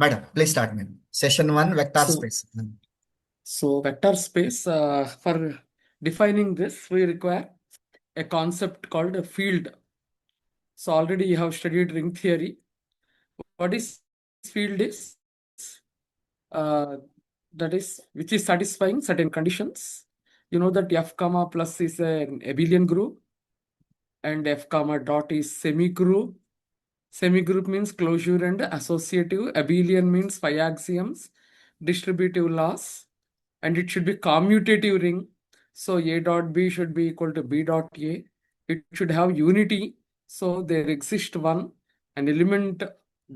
Madam, please start, madam. Session 1, vector So, space. so vector space, for defining this, we require a concept called a field. So already you have studied ring theory. What is field is, that is, which is satisfying certain conditions. You know that F comma plus is an abelian group and F comma dot is semi-group. Semi-group means closure and associative. Abelian means 5 axioms, distributive laws, and it should be commutative ring. So A dot B should be equal to B dot A. It should have unity. So there exists an element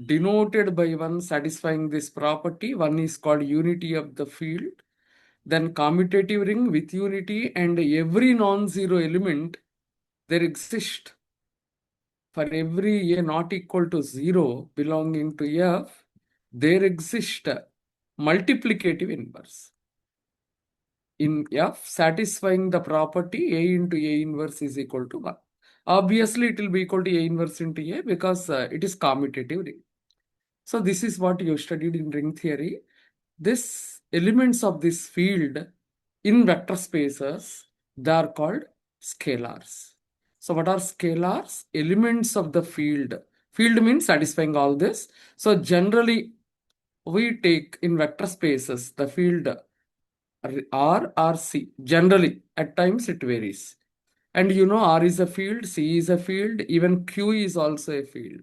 denoted by 1 satisfying this property. 1 is called unity of the field. Then commutative ring with unity, and every non-zero element there exists for every A not equal to 0 belonging to F, there exists multiplicative inverse. In F, satisfying the property A into A inverse is equal to 1. Obviously, it will be equal to A inverse into A because it is commutative ring. So this is what you studied in ring theory. This elements of this field in vector spaces, they are called scalars. So what are scalars? Elements of the field. Field means satisfying all this. So generally, we take in vector spaces the field R or C. Generally, at times it varies. And you know R is a field, C is a field, even Q is also a field.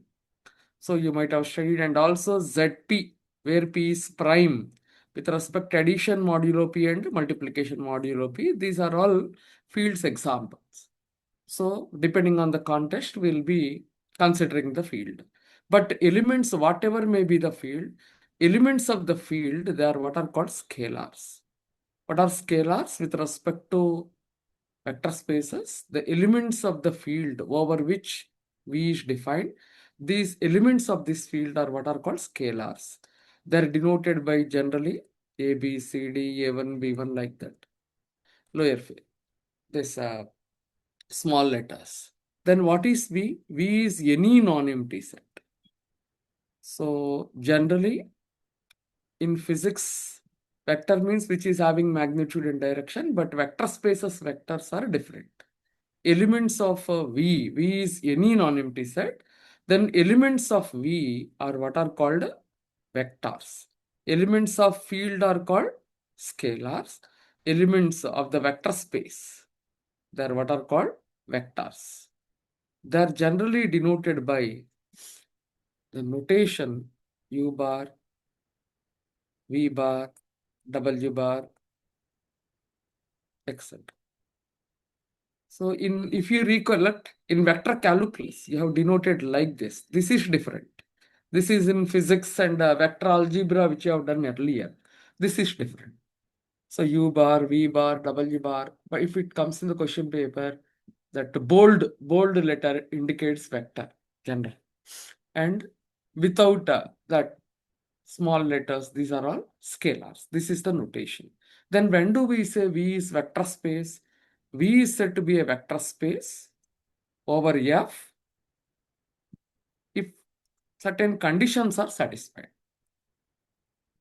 So you might have studied, and also ZP, where P is prime with respect to addition modulo P and multiplication modulo P. These are all fields examples. So depending on the context, we'll be considering the field. But elements, whatever may be the field, elements of the field, they are what are called scalars. What are scalars with respect to vector spaces? The elements of the field over which V is defined. These elements of this field are what are called scalars. They're denoted by generally A, B, C, D, A1, B1 like that. Lower field. This small letters. Then what is V? V is any non-empty set. So generally in physics, vector means which is having magnitude and direction, but vector spaces vectors are different. Elements of V is any non-empty set. Then elements of V are what are called vectors. Elements of field are called scalars. Elements of the vector space, they are what are called vectors. They are generally denoted by the notation U bar, V bar, W bar, etc. So if you recollect, in vector calculus, you have denoted like this. This is different. This is in physics and vector algebra, which you have done earlier. This is different. So U bar, V bar, W bar. But if it comes in the question paper, that bold letter indicates vector, general. And without that small letters, these are all scalars. This is the notation. Then when do we say V is vector space? V is said to be a vector space over F if certain conditions are satisfied.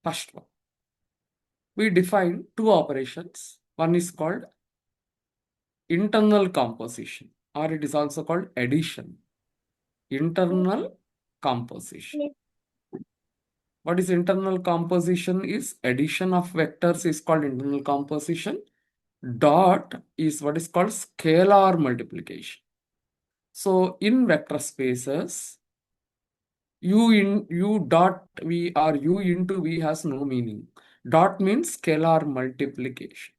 First one, we define two operations. One is called internal composition, or it is also called addition. Internal composition. What is internal composition? Is addition of vectors is called internal composition. Dot is what is called scalar multiplication. So in vector spaces, U dot V or U into V has no meaning. Dot means scalar multiplication.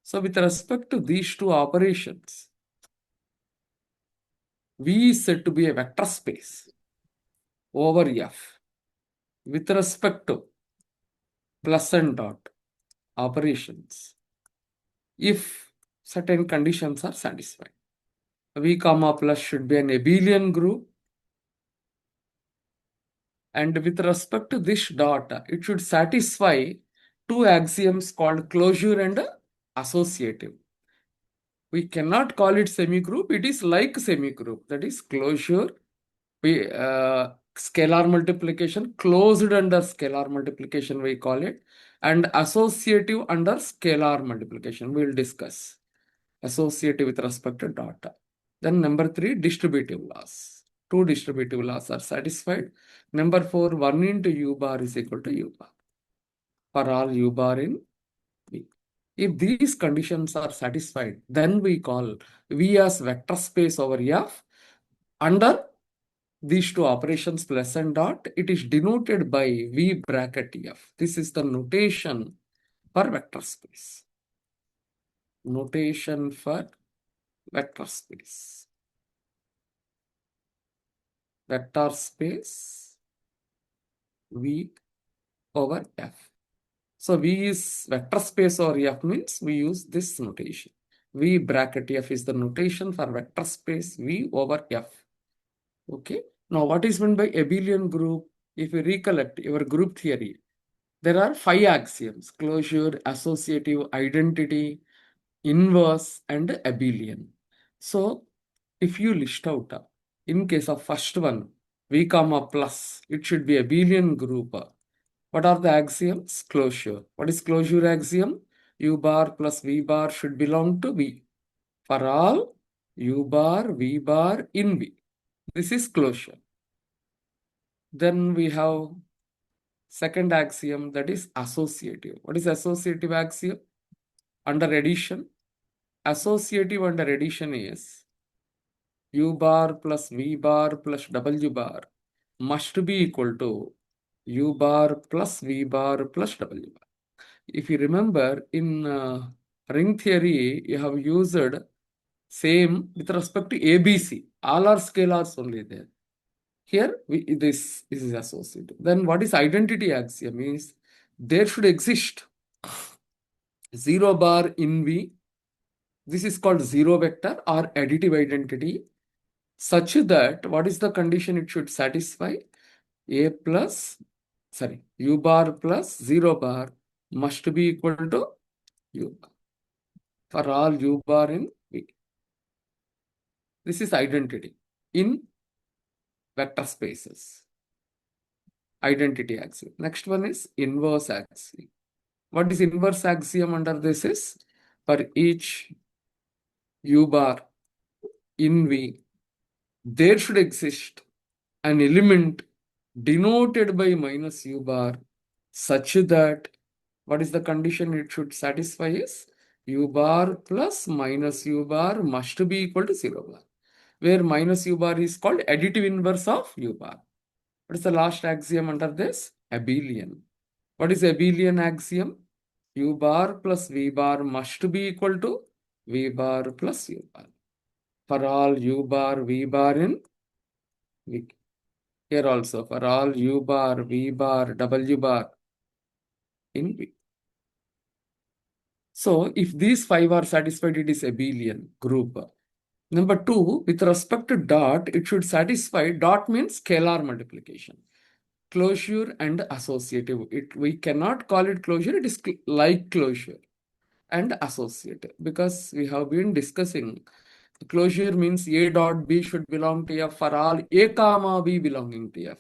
So with respect to these two operations, V is said to be a vector space over F with respect to plus and dot operations if certain conditions are satisfied. V comma plus should be an abelian group, and with respect to this dot, it should satisfy two axioms called closure and associative. We cannot call it semi-group. It is like semi-group. That is closure. scalar multiplication, closed under scalar multiplication we call it, and associative under scalar multiplication we will discuss. Associative with respect to dot. Then number 3, distributive laws. 2 distributive laws are satisfied. Number 4, 1 into u bar is equal to u bar for all u bar in V. If these conditions are satisfied, then we call V as vector space over F under these two operations plus and dot. It is denoted by V bracket F. This is the notation for vector space. Notation for vector space. Vector space V over F. So V is vector space over F means we use this notation. V bracket F is the notation for vector space V over F. Okay. Now what is meant by abelian group? If you recollect your group theory, there are 5 axioms: closure, associative, identity, inverse, and abelian. So if you list out, in case of first one, V comma plus, it should be abelian group. What are the axioms? Closure. What is closure axiom? U bar plus V bar should belong to V. For all U bar, V bar in V. This is closure. Then we have second axiom, that is associative. What is associative axiom? Under addition, associative under addition is U bar plus V bar plus W bar must be equal to U bar plus V bar plus W bar. If you remember, in ring theory, you have used same with respect to ABC. All are scalars only there. Here, this is associated. Then what is identity axiom is there should exist 0 bar in V. This is called zero vector or additive identity, such that what is the condition it should satisfy? U bar plus 0 bar must be equal to U bar for all U bar in V. This is identity in vector spaces. Identity axiom. Next one is inverse axiom. What is inverse axiom under this is for each U bar in V, there should exist an element denoted by minus U bar such that what is the condition it should satisfy is U bar plus minus U bar must be equal to 0 bar, where minus U bar is called additive inverse of U bar. What is the last axiom under this? Abelian. What is abelian axiom? U bar plus V bar must be equal to V bar plus U bar for all U bar, V bar in V. Here also for all U bar, V bar, W bar in V. So if these 5 are satisfied, it is abelian group. Number 2, with respect to dot, it should satisfy, dot means scalar multiplication. Closure and associative. We cannot call it closure, it is like closure and associative, because we have been discussing closure means A dot B should belong to F for all A comma B belonging to F.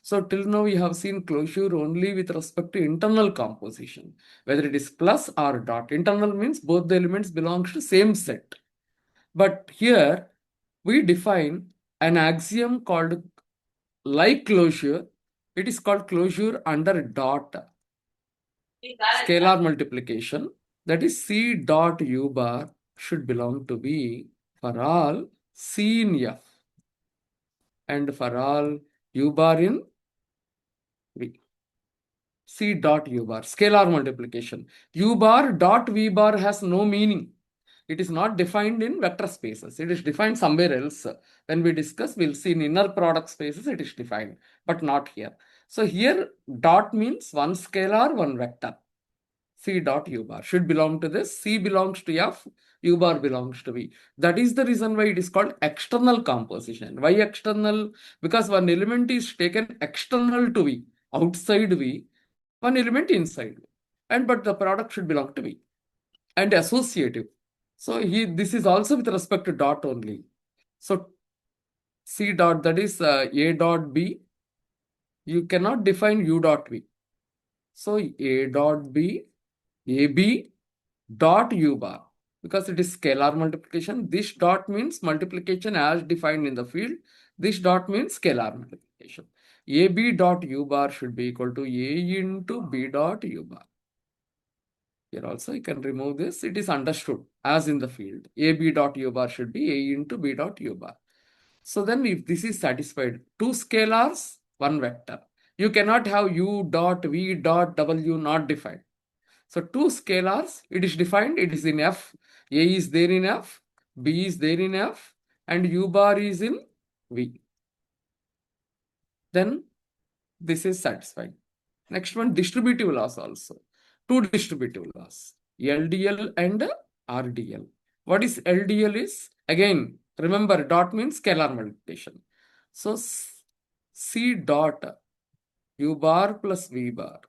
So till now we have seen closure only with respect to internal composition, whether it is plus or dot. Internal means both the elements belongs to same set. But here we define an axiom called like closure. It is called closure under dot. Scalar multiplication, that is C dot U bar should belong to B for all C in F and for all U bar in V. C dot U bar, scalar multiplication. U bar dot V bar has no meaning. It is not defined in vector spaces. It is defined somewhere else. When we discuss, we'll see in inner product spaces it is defined, but not here. So here dot means one scalar, one vector. C dot U bar should belong to this. C belongs to F, U bar belongs to V. That is the reason why it is called external composition. Why external? Because one element is taken external to V, outside V, one element inside V. But the product should belong to V. And associative. So this is also with respect to dot only. So C dot, that is A dot B you cannot define u dot v. So a dot b, ab dot u bar, because it is scalar multiplication. This dot means multiplication as defined in the field. This dot means scalar multiplication. AB dot u bar should be equal to A into B dot u bar. Here also you can remove this. It is understood as in the field. AB dot u bar should be A into B dot u bar. So then if this is satisfied, two scalars, one vector. You cannot have u dot v dot w not defined. So two scalars, it is defined, it is in F. A is there in F, B is there in F, and u bar is in V. Then this is satisfied. Next one, distributive laws also. Two distributive laws, LDL and RDL. What is LDL is? Again, remember dot means scalar multiplication. So C dot u bar plus V bar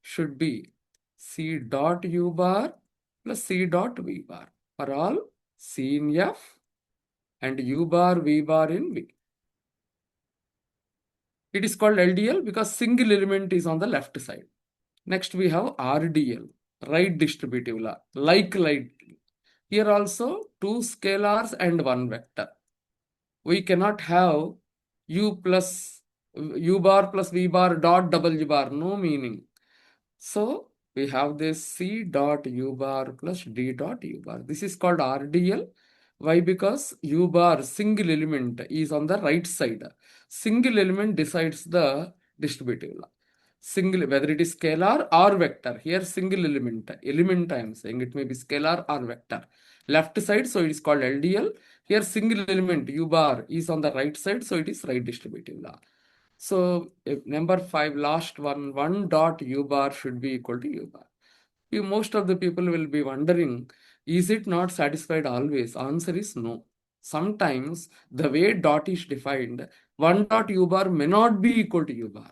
should be C dot u bar plus C dot V bar for all C in F and u bar V bar in V. It is called LDL because single element is on the left side. Next we have RDL, right distributive law, like. Here also two scalars and one vector. We cannot have u bar plus v bar dot w bar, no meaning. So we have this C dot u bar plus D dot u bar. This is called RDL. Why? Because u bar single element is on the right side. Single element decides the distributive law. Single, whether it is scalar or vector. Here single element I am saying, it may be scalar or vector. Left side, so it is called LDL. Here single element u bar is on the right side, so it is right distributive law. So number 5, last one dot u bar should be equal to u bar. Most of the people will be wondering, is it not satisfied always? Answer is no. Sometimes the way dot is defined, one dot u bar may not be equal to u bar.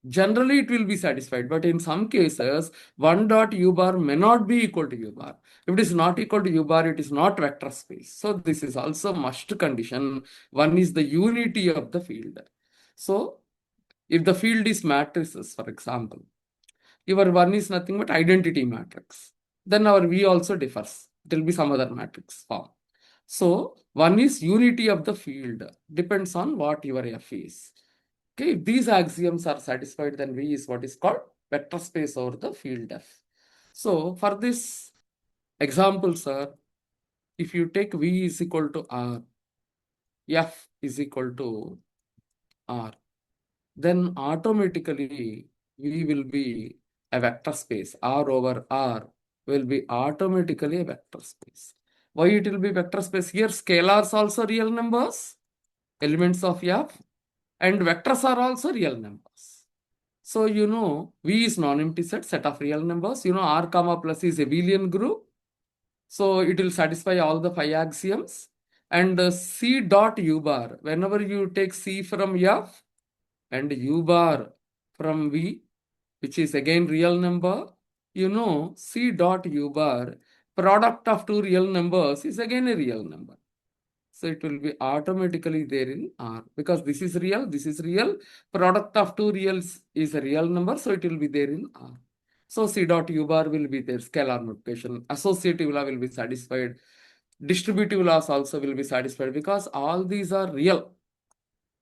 Generally, it will be satisfied, but in some cases, one dot u bar may not be equal to u bar. If it is not equal to u bar, it is not vector space. So this is also must condition. One is the unity of the field. So if the field is matrices, for example, your one is nothing but identity matrix, then our V also differs. It will be some other matrix form. So one is unity of the field, depends on what your F is. Okay, if these axioms are satisfied, then V is what is called vector space over the field F. So for this example, sir, if you take V is equal to R, F is equal to R, then automatically V will be a vector space. R over R will be automatically a vector space. Why it will be vector space? Here scalars also real numbers, elements of F, and vectors are also real numbers. So you know V is non-empty set of real numbers. You know R comma plus is abelian group. So it will satisfy all the 5 axioms. And C dot u bar, whenever you take C from F and u bar from V, which is again real number, you know C dot u bar, product of two real numbers is again a real number. So it will be automatically there in R, because this is real, product of two reals is a real number, so it will be there in R. So C dot u bar will be there, scalar multiplication, associative law will be satisfied, distributive laws also will be satisfied, because all these are real.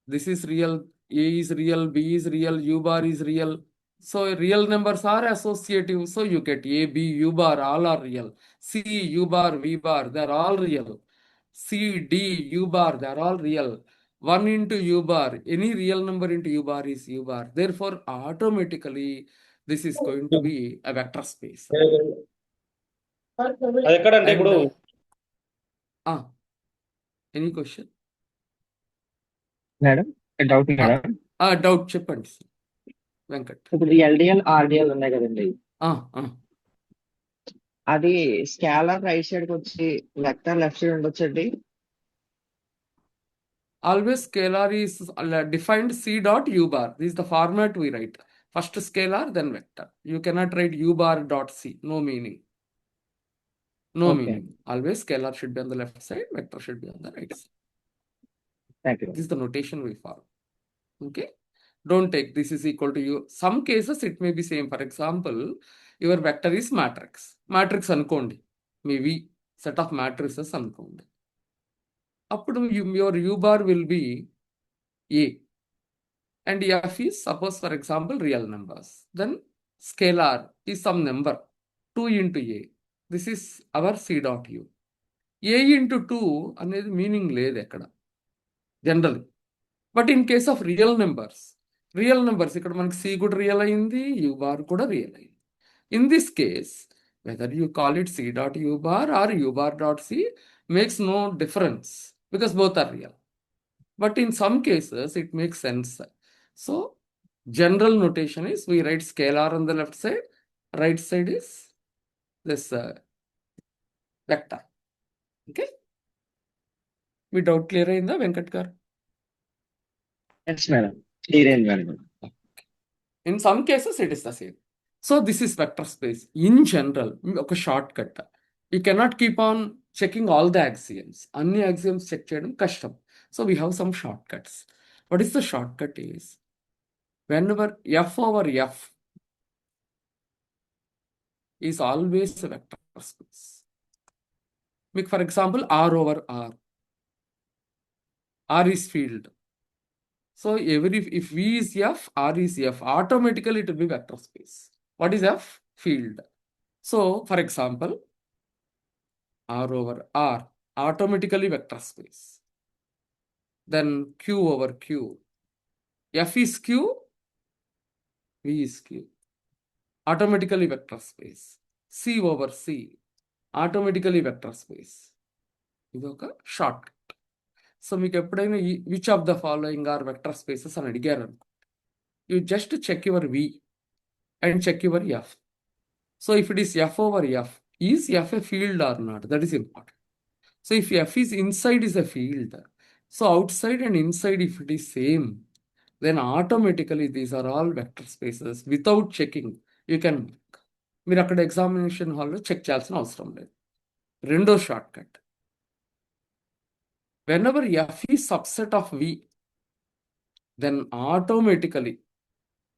This is real, A is real, B is real, u bar is real. So real numbers are associative, so you get A, B, u bar, all are real. C, u bar, v bar, they are all real. C, D, u bar, they are all real. 1 into u bar, any real number into u bar is u bar. Therefore, automatically, this is going to be a vector space. అది ఎక్కడంటే ఇప్పుడు any question? Madam doubt madam doubt చెప్పండి వెంకట్. ఇప్పుడు LDL ఆర్డిఎల్ ఉన్నాయి కదండి, అది scalar right side కి వచ్చి వెక్టర్ లెఫ్ట్ సైడ్ ఉండొచ్చండి. Always scalar is defined C dot u bar. This is the format we write. First scalar, then vector. You cannot write u bar dot C. No meaning. No meaning. Always scalar should be on the left side, vector should be on the right side. Thank you. This is the notation we follow. Okay. Don't take this is equal to u. Some cases it may be same. For example, your vector is matrix. Matrix అనుకోండి. Maybe set of matrices అనుకోండి. అప్పుడు your u bar will be a. And f is, suppose for example, real numbers. Then scalar is some number. 2 into a. This is our c dot u. a into 2 అనేది meaning లేదు ఎక్కడ general. But in case of real numbers ఇక్కడ మనకి C కూడా real అయింది, U bar కూడా real అయింది. In this case whether you call it C dot U bar or U bar dot C makes no difference because both are real. But in some cases it makes sense. So general notation is we write scalar on the left side, right side is this vector. Okay, me doubt clear అయిందా వెంకట్ గారు? Yes madam, clear అయింది madam. In some cases it is the same. So this is vector space. In general, ఒక short cut. You cannot keep on checking all the axioms. అన్ని axioms check చేయడం కష్టం. So we have some shortcuts. What is the shortcut is, whenever f over f is always a vector space. Make for example r over r. R is field. So if V is F, R is F, automatically it will be vector space. What is F? Field. So for example, R over R, automatically vector space. Then Q over Q. F is Q, V is Q. Automatically vector space. C over C, automatically vector space. ఇది ఒక short. So మీకు ఎప్పుడైనా which of the following are vector spaces అని అడిగారు అనుకో, you just check your V and check your F. So if it is F over F, is F a field or not, that is important. So if F is inside is a field, so outside and inside if it is same, then automatically these are all vector spaces without checking you can mark. మీరు అక్కడ examination హాల్లో check చేయాల్సిన అవసరం లేదు. రెండో short cut, whenever f is subset of V, then automatically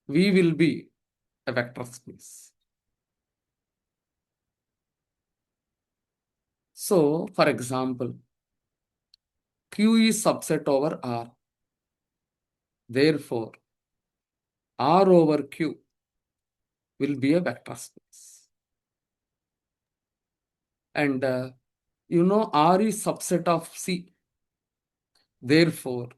V will be a vector space. So, for example, Q is subset over R. Therefore, R over Q will be a vector space. And you know R is subset of C. Therefore,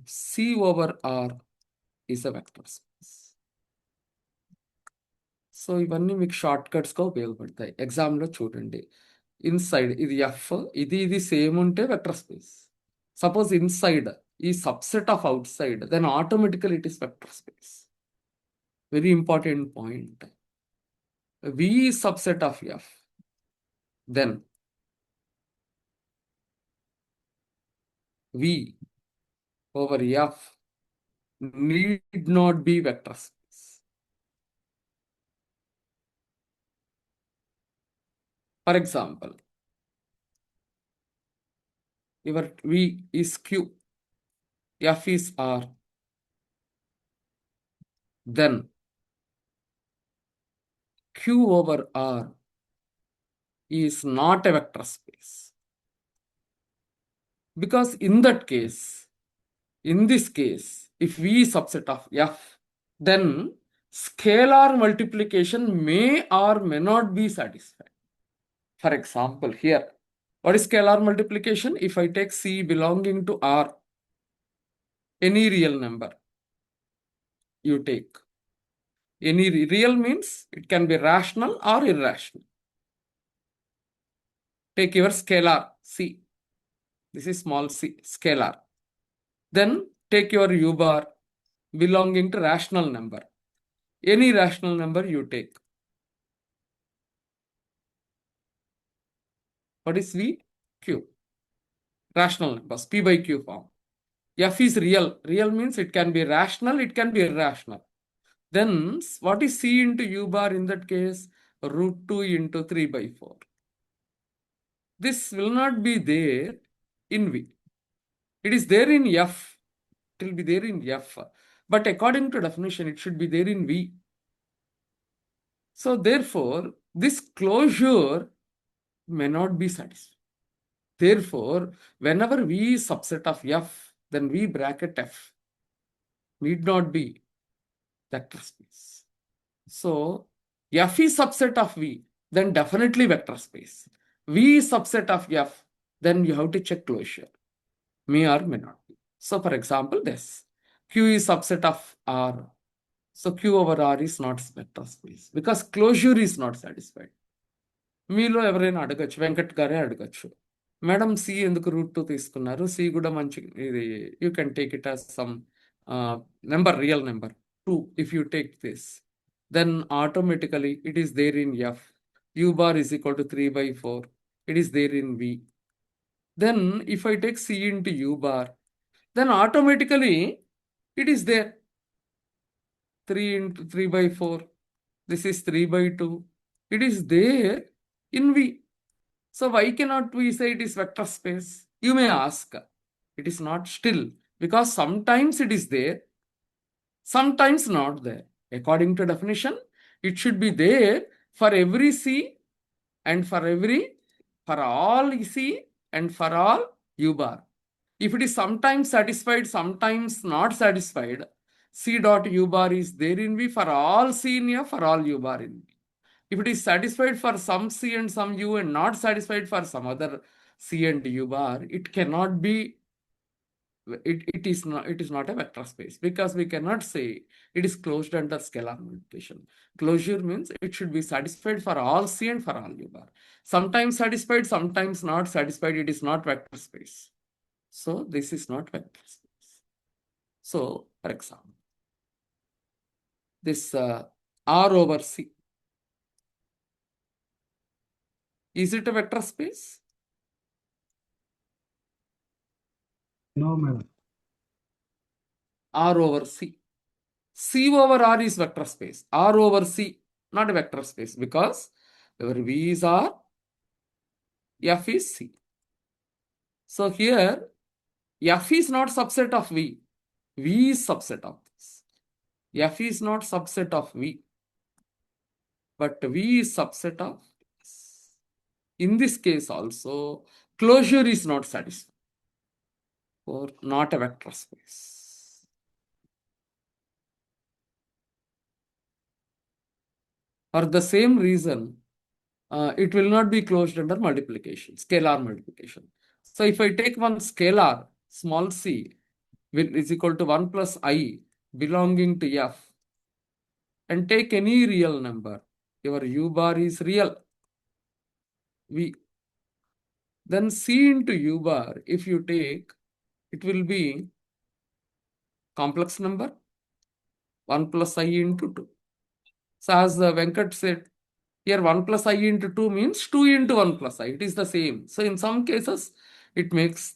C over R is a vector space. So ఇవన్నీ మీకు short కట్స్గా ఉపయోగపడతాయి. ఎగ్జామ్లో చూడండి, inside ఇది F, ఇది same ఉంటే vector space. Suppose inside ఈ subset of outside, then automatically it is vector space. Very important point. V subset of F, then V over F need not be vector space. For example, your V is Q, F is R, then Q over R is not a vector space. Because in that case, in this case, if V is subset of F, then scalar multiplication may or may not be satisfied. For example, here, what is scalar multiplication? If I take C belonging to R, any real number, you take. Any real means it can be rational or irrational. Take your scalar C. This is small c, scalar. Then take your U bar belonging to rational number. Any rational number you take. What is V? Q. Rational numbers, P by Q form. F is real. Real means it can be rational, it can be irrational. Then what is C into U bar in that case? Root 2 into 3 by 4. This will not be there in V. It is there in F, will be there in F. But according to definition, it should be there in V. So therefore, this closure may not be satisfied. Therefore, whenever V is subset of F, then V bracket F need not be vector space. So F is subset of V, then definitely vector space. V is subset of F, then you have to check closure. May or may not be. So for example, this Q is subset of R. So Q over R is not vector space because closure is not satisfied. మీలో ఎవరైనా అడగచ్చు, వెంకట్ గారే అడగచ్చు, madam C ఎందుకు √2 తీసుకున్నారు, C కూడా మంచి ఇది you can take it as some number, real number 2. If you take this, then automatically it is there in F. U bar is equal to 3/4. It is there in V. Then if I take C into U bar, then automatically it is there. 3 into 3/4. This is 3/2. It is there in V. So why cannot we say it is vector space? You may ask. It is not still because sometimes it is there, sometimes not there. According to definition, it should be there for every C and for all C and for all U bar. If it is sometimes satisfied, sometimes not satisfied, C dot U bar is there in V for all C in F, for all U bar in V. If it is satisfied for some C and some U and not satisfied for some other C and U bar, it cannot be, it is not a vector space because we cannot say it is closed under scalar multiplication. Closure means it should be satisfied for all C and for all U bar. Sometimes satisfied, sometimes not satisfied, it is not vector space. So this is not vector space. So for example, this R over C, is it a vector space? No, madam. R over C. C over R is vector space. R over C, not a vector space because our V is R, F is C. So here, F is not subset of V. V is subset of this. F is not subset of V, but V is subset of this. In this case also, closure is not satisfied or not a vector space. For the same reason, it will not be closed under multiplication, scalar multiplication. So if I take one scalar, small c, is equal to 1 plus I belonging to F, and take any real number, your U bar is real, V. Then C into U bar, if you take, it will be complex number, 1 plus I into 2. So as Venkat said, here 1 plus I into 2 means 2 into 1 plus I. It is the same. So in some cases, it makes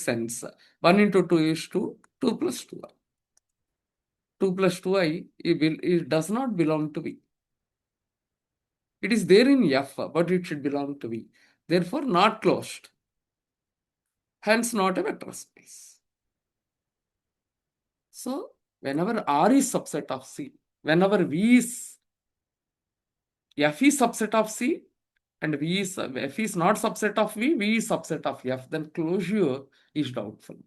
sense. 1 into 2 is 2, 2 plus 2i. 2 plus 2i, it does not belong to V. It is there in F, but it should belong to V. Therefore, not closed. Hence, not a vector space. So, whenever R is subset of C, whenever F is subset of C, and F is not subset of V, V is subset of F, then closure is doubtful.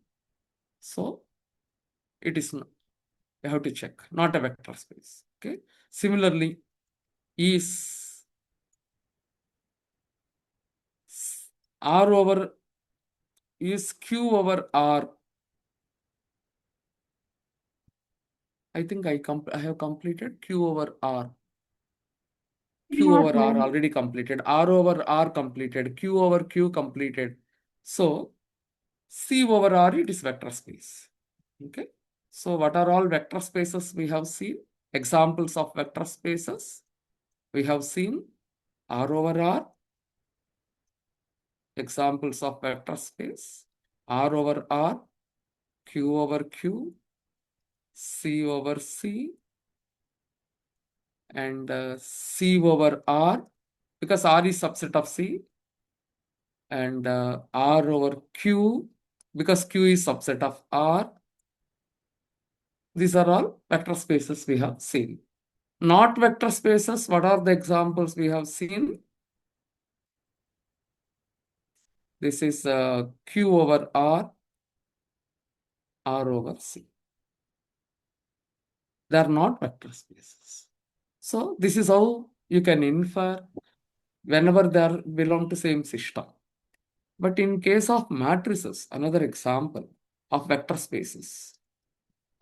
So, it is not, you have to check, not a vector space. Okay. Similarly, is R over, is Q over R. I think I have completed Q over R. Q over R already completed. R over R completed. Q over Q completed. So, C over R, it is vector space. Okay. So, what are all vector spaces we have seen? Examples of vector spaces. We have seen R over R. Examples of vector space. R over R. Q over Q. C over C. And C over R, because R is subset of C. And R over Q, because Q is subset of R. These are all vector spaces we have seen. Not vector spaces, what are the examples we have seen? This is Q over R over C. They are not vector spaces. So this is how you can infer whenever they are belong to same system. But in case of matrices, another example of vector spaces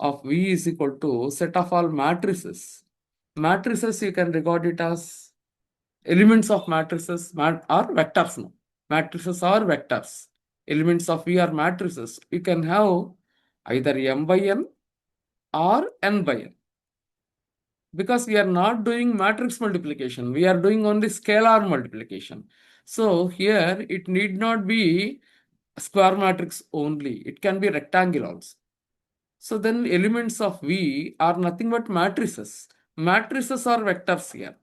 of V is equal to set of all matrices. Matrices you can regard it as elements of matrices are vectors now. Matrices are vectors. Elements of V are matrices. You can have either M by N or N by N. Because we are not doing matrix multiplication, we are doing only scalar multiplication. So here it need not be square matrix only, it can be rectangle also. So then elements of V are nothing but matrices. Matrices are vectors here.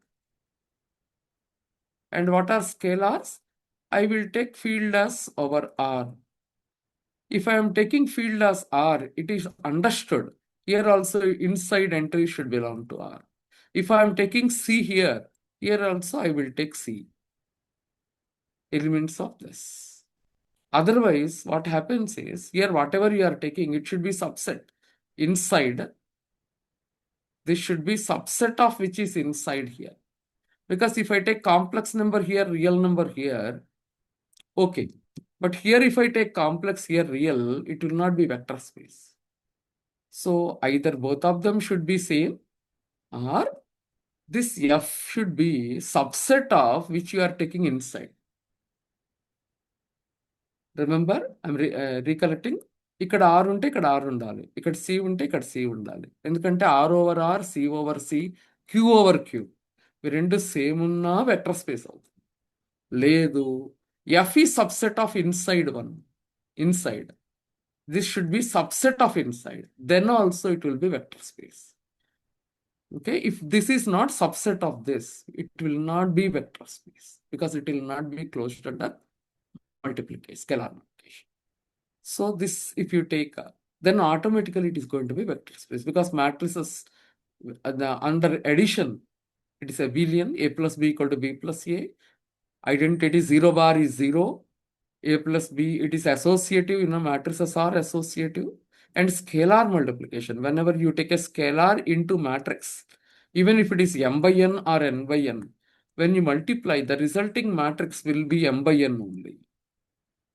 And what are scalars? I will take field as over R. If I am taking field as R, it is understood. Here also inside entry should belong to R. If I am taking C here also I will take C. Elements of this. Otherwise, what happens is, here whatever you are taking, it should be subset. Inside, this should be subset of which is inside here. Because if I take complex number here, real number here, okay. But here if I take complex here, real, it will not be vector space. So either both of them should be same, or this F should be subset of which you are taking inside. Remember, I'm recollecting. ఇక్కడ R ఉంటే ఇక్కడ R ఉండాలి, ఇక్కడ C ఉంటే ఇక్కడ C ఉండాలి. ఎందుకంటే R over R, C over C, Q over Q. ఇవి రెండు సేమ్ ఉన్నా వెక్టర్ స్పేస్ అవుతుంది. లేదు, F is subset of inside one. Inside. This should be subset of inside. Then also it will be vector space. Okay, if this is not subset of this, it will not be vector space because it will not be closed under multiplication, scalar multiplication. So this, if you take, then automatically it is going to be vector space because matrices under addition, it is abelian. A plus B equal to B plus A. Identity 0 bar is 0. A plus B, it is associative, matrices are associative. And scalar multiplication, whenever you take a scalar into matrix, even if it is M by N or N by N, when you multiply, the resulting matrix will be M by N only.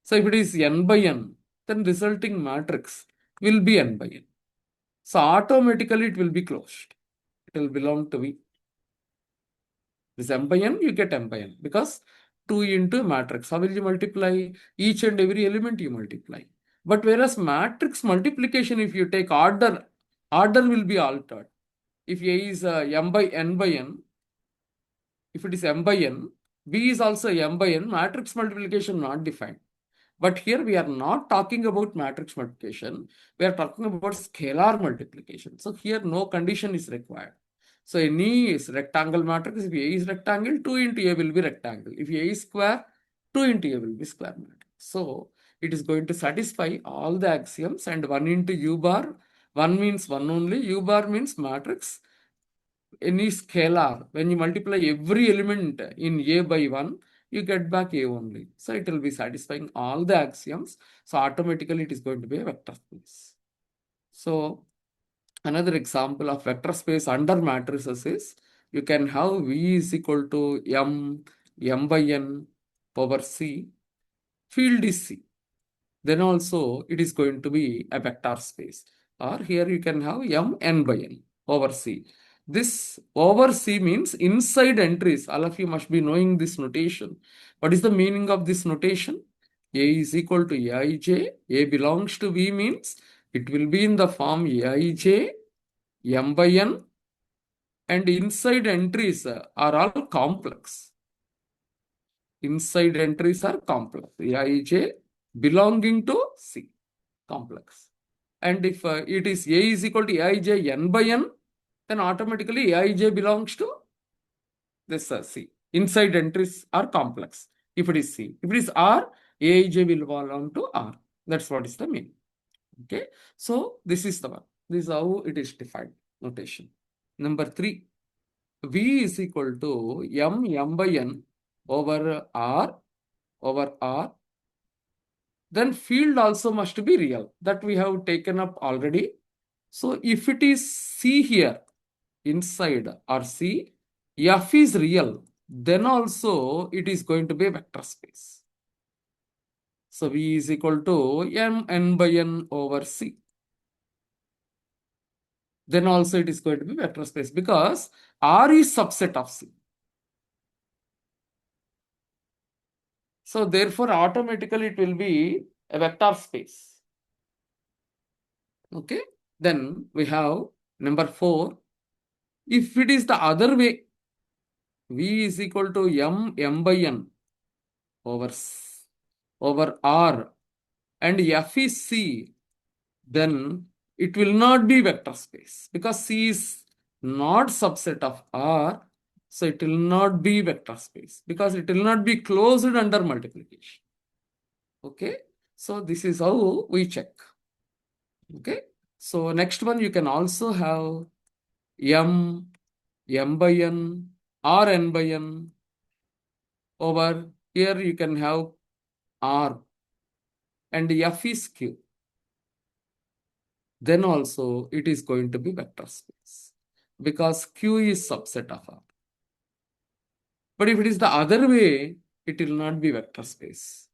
So if it is N by N, then resulting matrix will be N by N. So automatically it will be closed. It will belong to V. This M by N, you get M by N because 2 into matrix. How will you multiply? Each and every element you multiply. But whereas matrix multiplication, if you take order will be altered. If A is M by N by N, if it is M by N, B is also M by N, matrix multiplication not defined. But here we are not talking about matrix multiplication. We are talking about scalar multiplication. So here no condition is required. So any is rectangle matrix. If A is rectangle, 2 into A will be rectangle. If A is square, 2 into A will be square matrix. So it is going to satisfy all the axioms, and 1 into U bar, 1 means 1 only, U bar means matrix. Any scalar, when you multiply every element in A by 1, you get back A only. So it will be satisfying all the axioms. So automatically it is going to be a vector space. So another example of vector space under matrices is, you can have V is equal to M by N over C. Field is C. Then also it is going to be a vector space. Or here you can have N by N over C. This over C means inside entries. All of you must be knowing this notation. What is the meaning of this notation? A is equal to Aij. A belongs to V means it will be in the form Aij, M by N, and inside entries are all complex. Inside entries are complex. Aij belonging to C, complex. And if it is A is equal to Aij N by N, then automatically Aij belongs to this C. Inside entries are complex. If it is C. If it is R, Aij will belong to R. That's what is the meaning. Okay. So this is the one. This is how it is defined, notation. Number 3, V is equal to m by n over R. Then field also must be real. That we have taken up already. So if it is C here, inside or C, F is real, then also it is going to be a vector space. So V is equal to n by n over C. Then also it is going to be vector space because R is subset of C. So therefore automatically it will be a vector space. Okay. Then we have number 4. If it is the other way, V is equal to m by n over R and F is C, then it will not be vector space because C is not subset of R, so it will not be vector space because it will not be closed under multiplication. Okay, so this is how we check. Okay, so next one you can also have m by n or n by n over here you can have R and F is Q. Then also it is going to be vector space because Q is subset of R. But if it is the other way, it will not be vector space.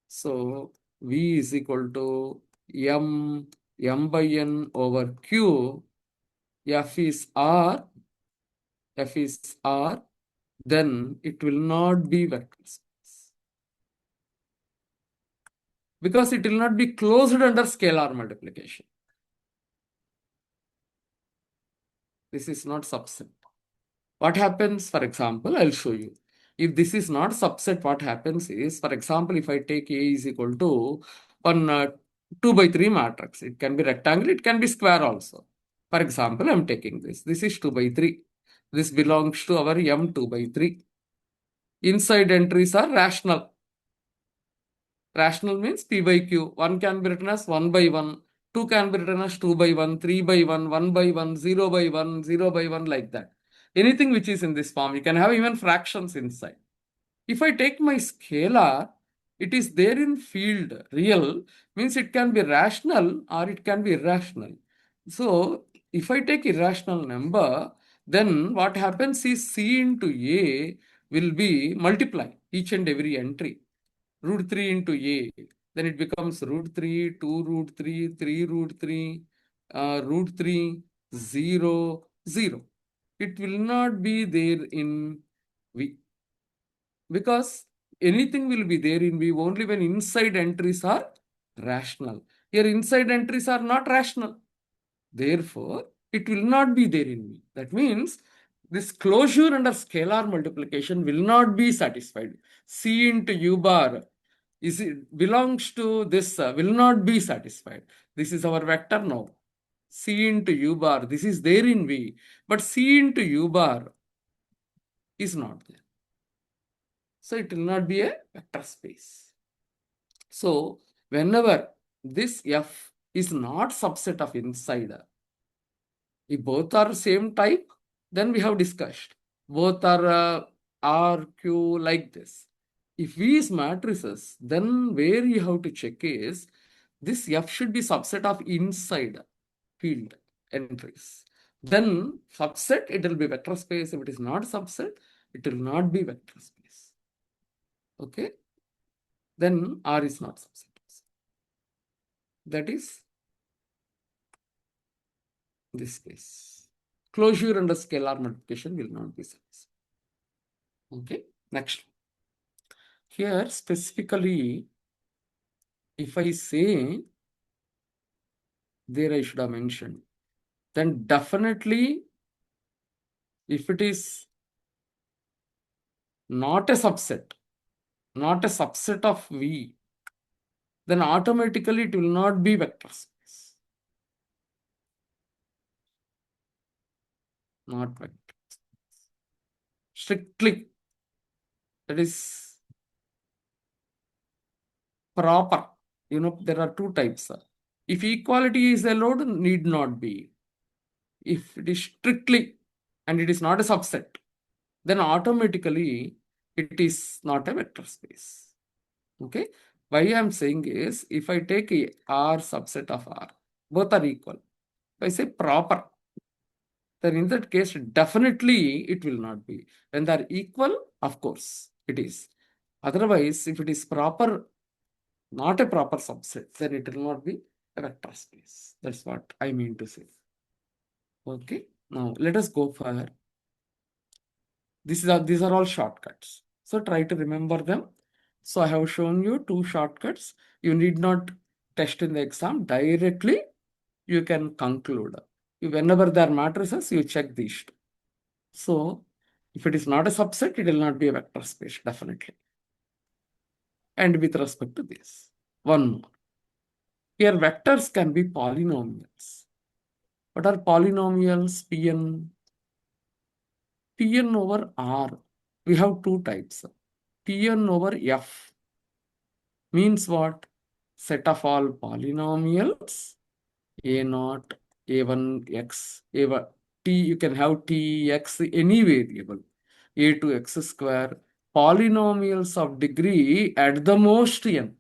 So V is equal to m by n over Q. F is R, then it will not be vector space because it will not be closed under scalar multiplication. This is not subset. What happens, for example, I'll show you. If this is not subset, what happens is, for example, if I take A is equal to 2 by 3 matrix, it can be rectangle, it can be square also. For example, I'm taking this. This is 2 by 3. This belongs to our M 2 by 3. Inside entries are rational. Rational means P by Q. 1 can be written as 1 by 1. 2 can be written as 2 by 1, 3 by 1, 1 by 1, 0 by 1, 0 by 1, like that. Anything which is in this form, you can have even fractions inside. If I take my scalar, it is there in field, real, means it can be rational or it can be irrational. So if I take irrational number, then what happens is C into A will be multiply each and every entry. Root 3 into A, then it becomes root 3, 2 root 3, 3 root 3, root 3, 0, 0. It will not be there in V because anything will be there in V only when inside entries are rational. Here inside entries are not rational. Therefore, it will not be there in V. That means this closure under scalar multiplication will not be satisfied. C into U bar belongs to this, will not be satisfied. This is our vector now. C into U bar, this is there in V, but C into U bar is not there. So it will not be a vector space. So whenever this F is not subset of inside, if both are same type, then we have discussed. Both are R, Q, like this. If V is matrices, then where you have to check is this F should be subset of inside field entries. Then subset, it will be vector space. If it is not subset, it will not be vector space. Okay. Then R is not subset. That is this case. Closure under scalar multiplication will not be satisfied. Okay. Next. Here specifically, if I say, there I should have mentioned, then definitely if it is not a subset of V, then automatically it will not be vector space. Not vector space. Strictly, that is proper. You know, there are two types. If equality is allowed, need not be. If it is strictly and it is not a subset, then automatically it is not a vector space. Okay? Why I am saying is, if I take a R subset of R, both are equal. If I say proper, then in that case, definitely it will not be. When they are equal, of course, it is. Otherwise, if it is proper, not a proper subset, then it will not be a vector space. That's what I mean to say. Okay, now let us go for these are all shortcuts. So try to remember them. So I have shown you 2 shortcuts. You need not test in the exam. Directly you can conclude. Whenever there are matrices, you check these 2. So if it is not a subset, it will not be a vector space, definitely. And with respect to this, one more. Here vectors can be polynomials. What are polynomials? Pn over R. We have 2 types. Pn over F means what? Set of all polynomials A0, A1, X, A1, T, you can have T, X, any variable, A to X square, polynomials of degree at the most n,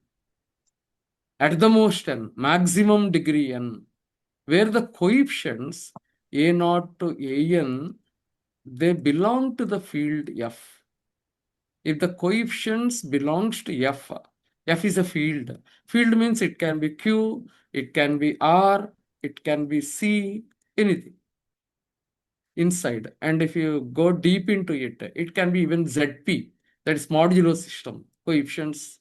maximum degree n, where the coefficients A0 to An, they belong to the field F. If the coefficients belongs to F, F is a field. Field means it can be Q, it can be R, it can be C, anything inside. And if you go deep into it, it can be even ZP, that is modulo system, coefficients.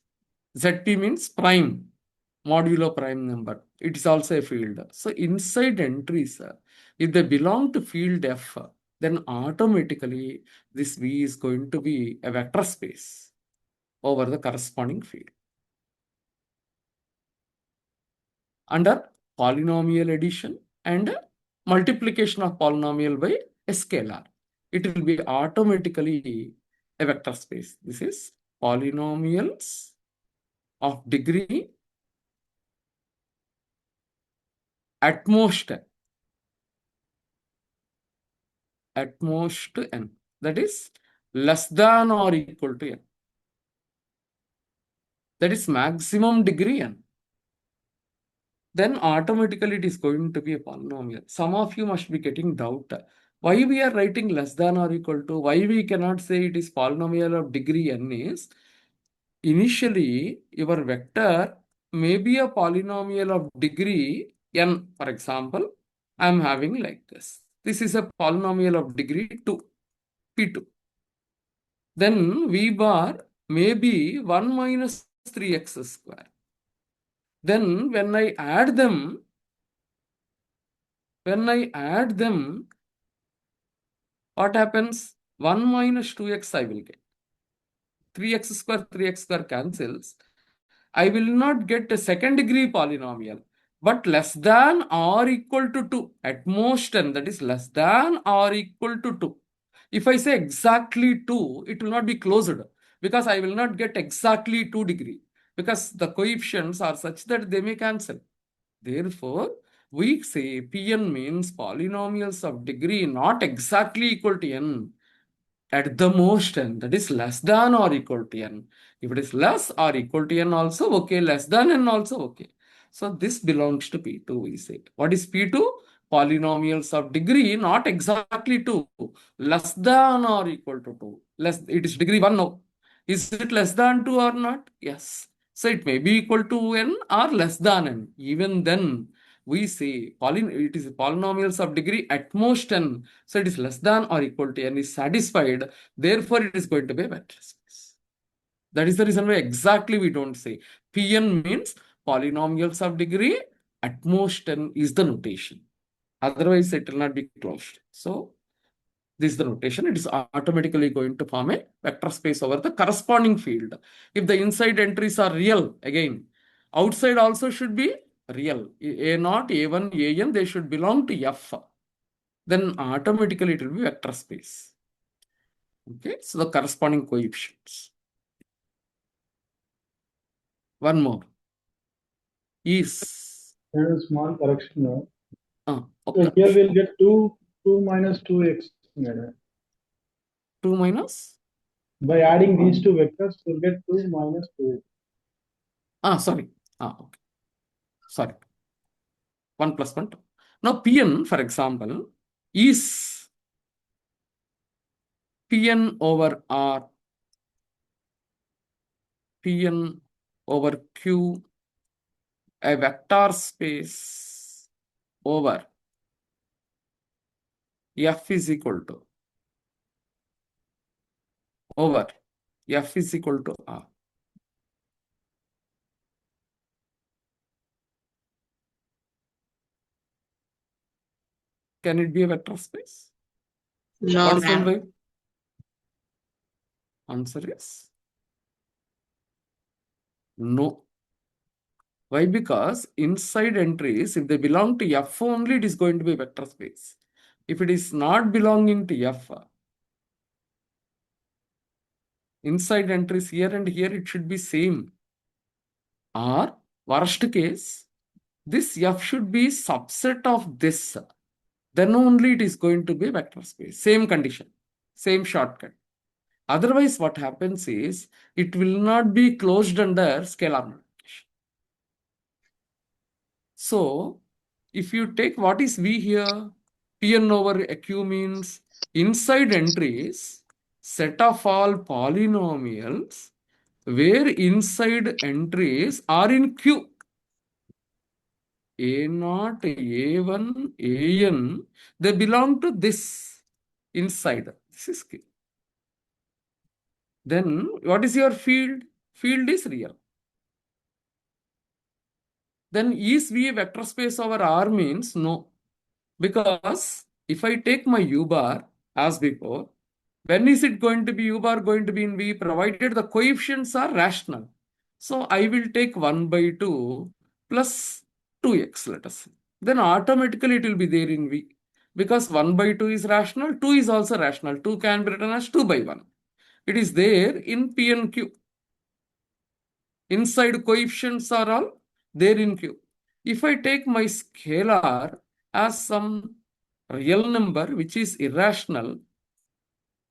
ZP means prime, modulo prime number. It is also a field. So inside entries, if they belong to field F, then automatically this V is going to be a vector space over the corresponding field. Under polynomial addition and multiplication of polynomial by a scalar, it will be automatically a vector space. This is polynomials of degree at most n, that is less than or equal to n. That is maximum degree n. Then automatically it is going to be a polynomial. Some of you must be getting doubt. Why we are writing less than or equal to? Why we cannot say it is polynomial of degree n is, initially your vector may be a polynomial of degree n. For example, I am having like this. This is a polynomial of degree 2, P2. Then V bar may be 1 minus 3x square. Then when I add them, what happens? 1 minus 2x I will get. 3x square cancels. I will not get a second degree polynomial, but less than or equal to 2. At most n, that is less than or equal to 2. If I say exactly 2, it will not be closed because I will not get exactly 2 degree because the coefficients are such that they may cancel. Therefore, we say Pn means polynomials of degree not exactly equal to n, at the most n, that is less than or equal to n. If it is less or equal to n also okay, less than n also okay. So this belongs to P2, we say. What is P2? Polynomials of degree not exactly 2, less than or equal to 2. It is degree 1 now. Is it less than 2 or not? Yes. So it may be equal to n or less than n. Even then, we say it is polynomials of degree at most n. So it is less than or equal to n is satisfied. Therefore, it is going to be a vector space. That is the reason why exactly we don't say. Pn means polynomials of degree at most n is the notation. Otherwise, it will not be closed. So this is the notation. It is automatically going to form a vector space over the corresponding field. If the inside entries are real, again, outside also should be real. A0, A1, An, they should belong to F. Then automatically it will be vector space. Okay, so the corresponding coefficients. One more is And a small correction now. ఒక్క So here నిమిషం. we'll get 2 minus 2x. Madam. 2 minus By adding these two vectors, we'll get 2 minus 2x. sorry. Okay. Sorry. 1 plus 1 2. Now Pn, for example, is Pn over R, Pn over Q, a vector space over F is equal to over F is equal to R. Can it be a vector space? No, What is one ma'am. way? Answer is no. Why? Because inside entries, if they belong to F only, it is going to be a vector space. If it is not belonging to F, inside entries here and here, it should be same. Or worst case, this F should be subset of this. Then only it is going to be a vector space. Same condition, same shortcut. Otherwise, what happens is it will not be closed under scalar multiplication. So, if you take what is V here, Pn over Q means inside entries, set of all polynomials where inside entries are in Q. A0, A1, An, they belong to this inside. This is Q. Then what is your field? Field is real. Then is V a vector space over R means no. Because if I take my U bar as before, when is it going to be U bar going to be in V? Provided the coefficients are rational. So I will take 1 by 2 plus 2x, let us say. Then automatically it will be there in V. Because 1 by 2 is rational, 2 is also rational. 2 can be written as 2 by 1. It is there in P and Q. Inside coefficients are all there in Q. If I take my scalar as some real number which is irrational,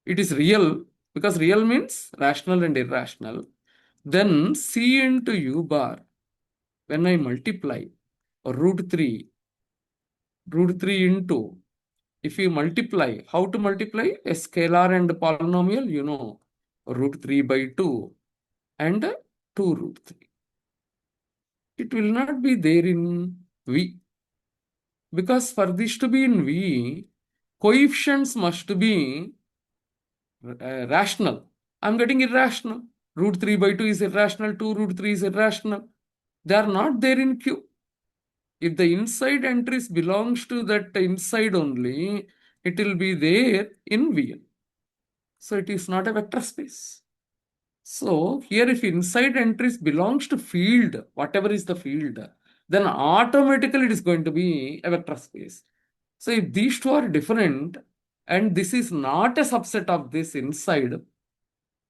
it is real because real means rational and irrational, then C into U bar, when I multiply root 3 into, if you multiply, how to multiply? A scalar and polynomial, you know, root 3 by 2 and 2 root 3. It will not be there in V. Because for this to be in V, coefficients must be rational. I'm getting irrational. Root 3 by 2 is irrational, 2 root 3 is irrational. They are not there in Q. If the inside entries belongs to that inside only, it will be there in Vn. So it is not a vector space. So here if inside entries belongs to field, whatever is the field, then automatically it is going to be a vector space. So if these two are different and this is not a subset of this inside,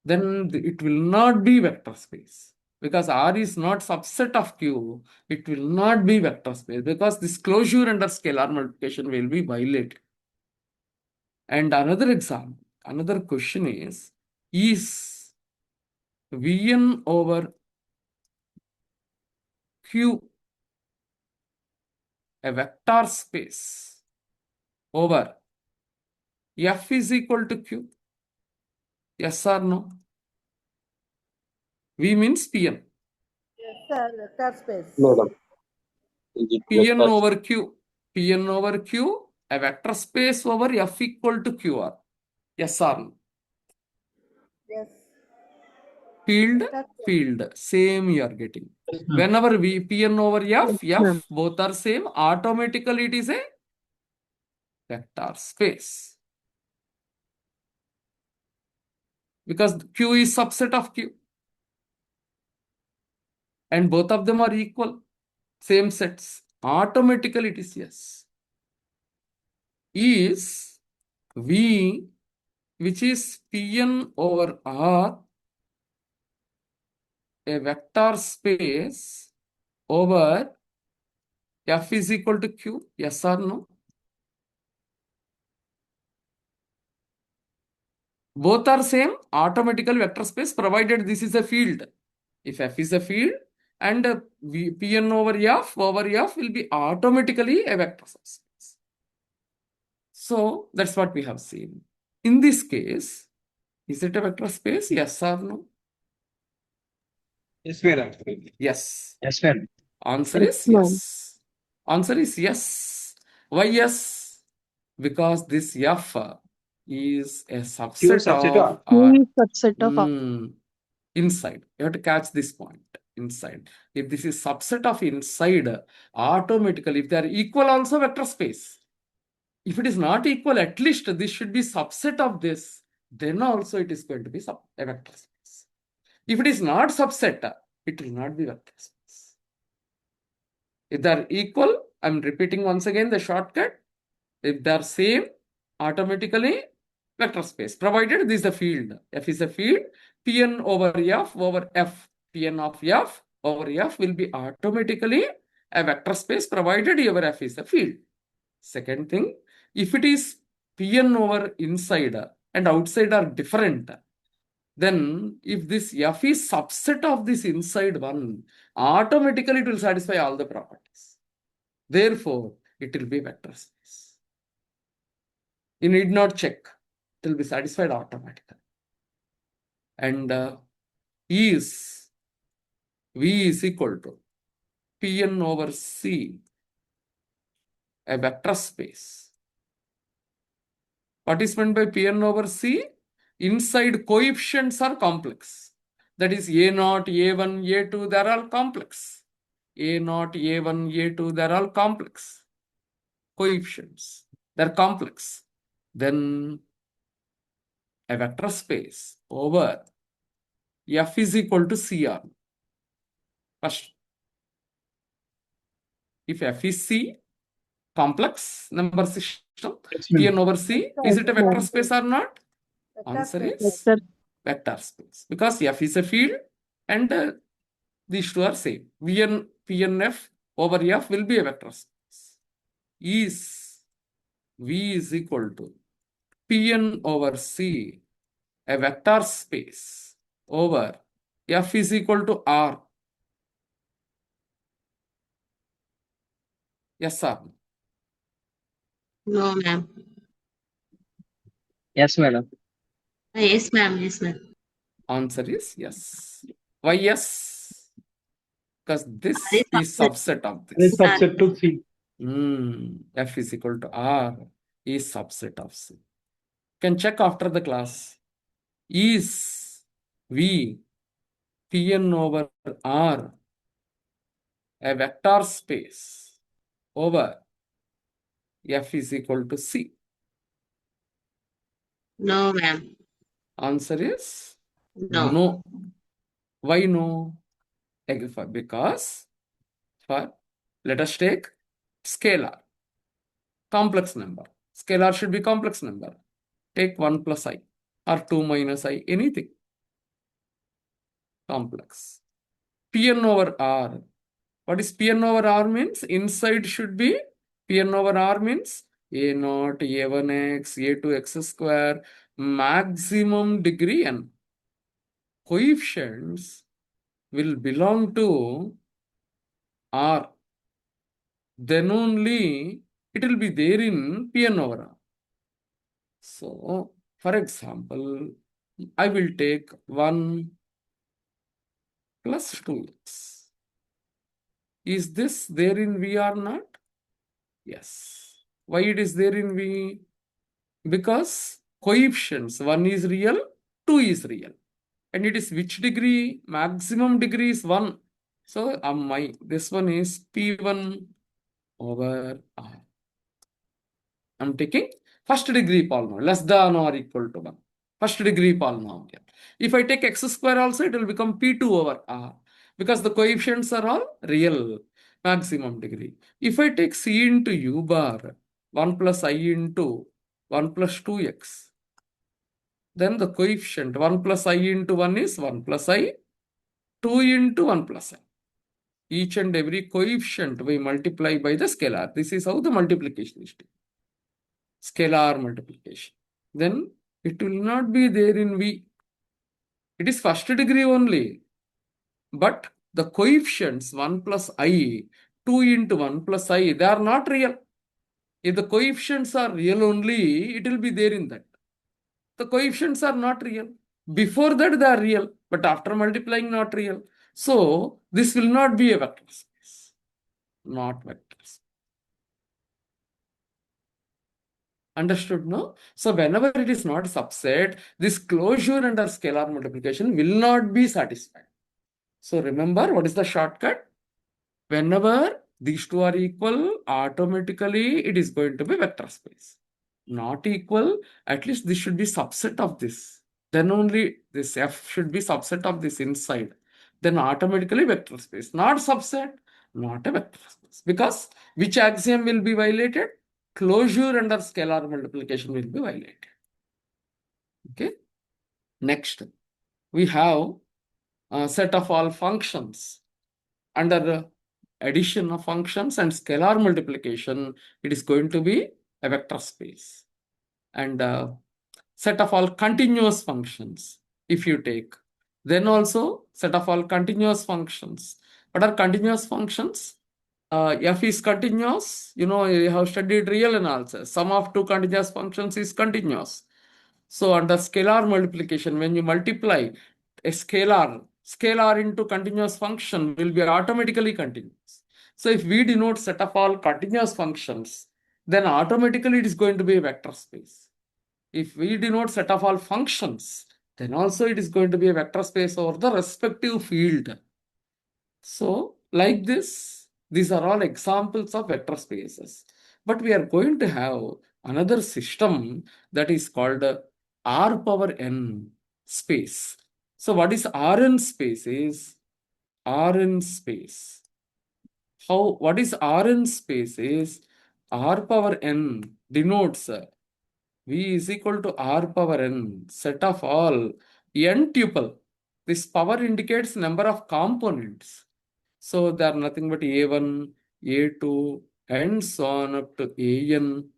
then it will not be vector space. Because R is not subset of Q, it will not be vector space because this closure under scalar multiplication will be violated. And another example, another question is Vn over Q a vector space over F is equal to Q? Yes or no? V means Pn. Yes, sir. Vector space. Madam, is it Pn vector? over Q. Pn over Q, a vector space over F equal to QR. Yes or no? Yes. Field, Vector space. field, same you are getting. Yes, ma'am. Whenever V Pn over F, Yes, ma'am. F, both are same, automatically it is a vector space. Because Q is subset of Q. And both of them are equal, same sets. Automatically it is yes. Is V, which is Pn over R, a vector space over F is equal to Q, yes or no? Both are same automatically vector space provided this is a field. If F is a field and Pn over F will be automatically a vector subspace. So that's what we have seen. In this case, is it a vector space? Yes or no? Yes, madam. Yes. Yes, madam. Answer is yes. Answer is yes. Why yes? Because this F is a subset subset of of R. subset of Inside. You have to catch this point. Inside. If this is subset of inside, automatically, if they are equal also vector space. If it is not equal, at least this should be subset of this. Then also it is going to be a vector space. If it is not subset, it will not be vector space. If they are equal, I'm repeating once again the shortcut. If they are same, automatically vector space. Provided this is a field. F is a field. Pn over F. Pn of F over F will be automatically a vector space provided your F is a field. Second thing, if it is Pn over inside and outside are different, then if this F is subset of this inside one, automatically it will satisfy all the properties. Therefore, it will be vector space. You need not check. It will be satisfied automatically. And V is equal to Pn over C, a vector space. What is meant by Pn over C? Inside coefficients are complex. That is A0, A1, A2, they are all complex. A0, A1, A2, they are all complex. Coefficients, they are complex. Then a vector space over F is equal to CR. First, if F is C, complex number system, Pn over C, is it a vector space or not? Vector Answer space. is vector space. Because F is a field and these two are same. Pnf over F will be a vector space. V is equal to Pn over C, a vector space over F is equal to R. Yes, sir. No, ma'am. Yes, madam. Yes, ma'am. Yes, ma'am. Answer is yes. Why yes? Because this R is is subset of This this. subset to C. F is equal to R is subset of C. Can check after the class. Is V Pn over R a vector space over F is equal to C? No, ma'am. Answer is No. no. Why no? Because let us take scalar. Complex number. Scalar should be complex number. Take 1 plus I or 2 minus I, anything. Complex. Pn over R. What is Pn over R means? Inside should be Pn over R means A0, A1x, A2x square, maximum degree n. Coefficients will belong to R. Then only it will be there in Pn over R. So, for example, I will take 1 plus 2x. Is this there in V or not? Yes. Why it is there in V? Because coefficients, 1 is real, 2 is real. And it is which degree? Maximum degree is 1. So, this one is P1 over R. I'm taking first degree polynomial, less than or equal to 1. First degree polynomial. If I take x square also, it will become P2 over R. Because the coefficients are all real, maximum degree. If I take C into U bar, 1 plus I into 1 plus 2x, then the coefficient 1 plus I into 1 is 1 plus I, 2 into 1 plus I. each and every coefficient we multiply by the scalar. This is how the multiplication is done. Scalar multiplication. Then it will not be there in V. It is first degree only. But the coefficients 1 plus I, 2 into 1 plus I, they are not real. If the coefficients are real only, it will be there in that. The coefficients are not real. Before that, they are real, but after multiplying, not real. So, this will not be a vector space. Not vector space. Understood, no? So, whenever it is not subset, this closure under scalar multiplication will not be satisfied. So, remember, what is the shortcut? Whenever these two are equal, automatically it is going to be vector space. Not equal, at least this should be subset of this. Then only this F should be subset of this inside. Then automatically vector space. Not subset, not a vector space. Because which axiom will be violated? Closure under scalar multiplication will be violated. Okay. Next, we have a set of all functions under addition of functions and scalar multiplication. It is going to be a vector space. And set of all continuous functions, if you take. Then also set of all continuous functions. What are continuous functions? F is continuous. You know, you have studied real analysis. Sum of two continuous functions is continuous. So under scalar multiplication, when you multiply a scalar into continuous function will be automatically continuous. So if we denote set of all continuous functions, then automatically it is going to be a vector space. If we denote set of all functions, then also it is going to be a vector space over the respective field. So like this, these are all examples of vector spaces. But we are going to have another system that is called R power n space. So what is Rn space is Rn space. What is Rn space is R power n denotes V is equal to R power n, set of all n tuple. This power indicates number of components. So they are nothing but A1, A2, and so on up to AN,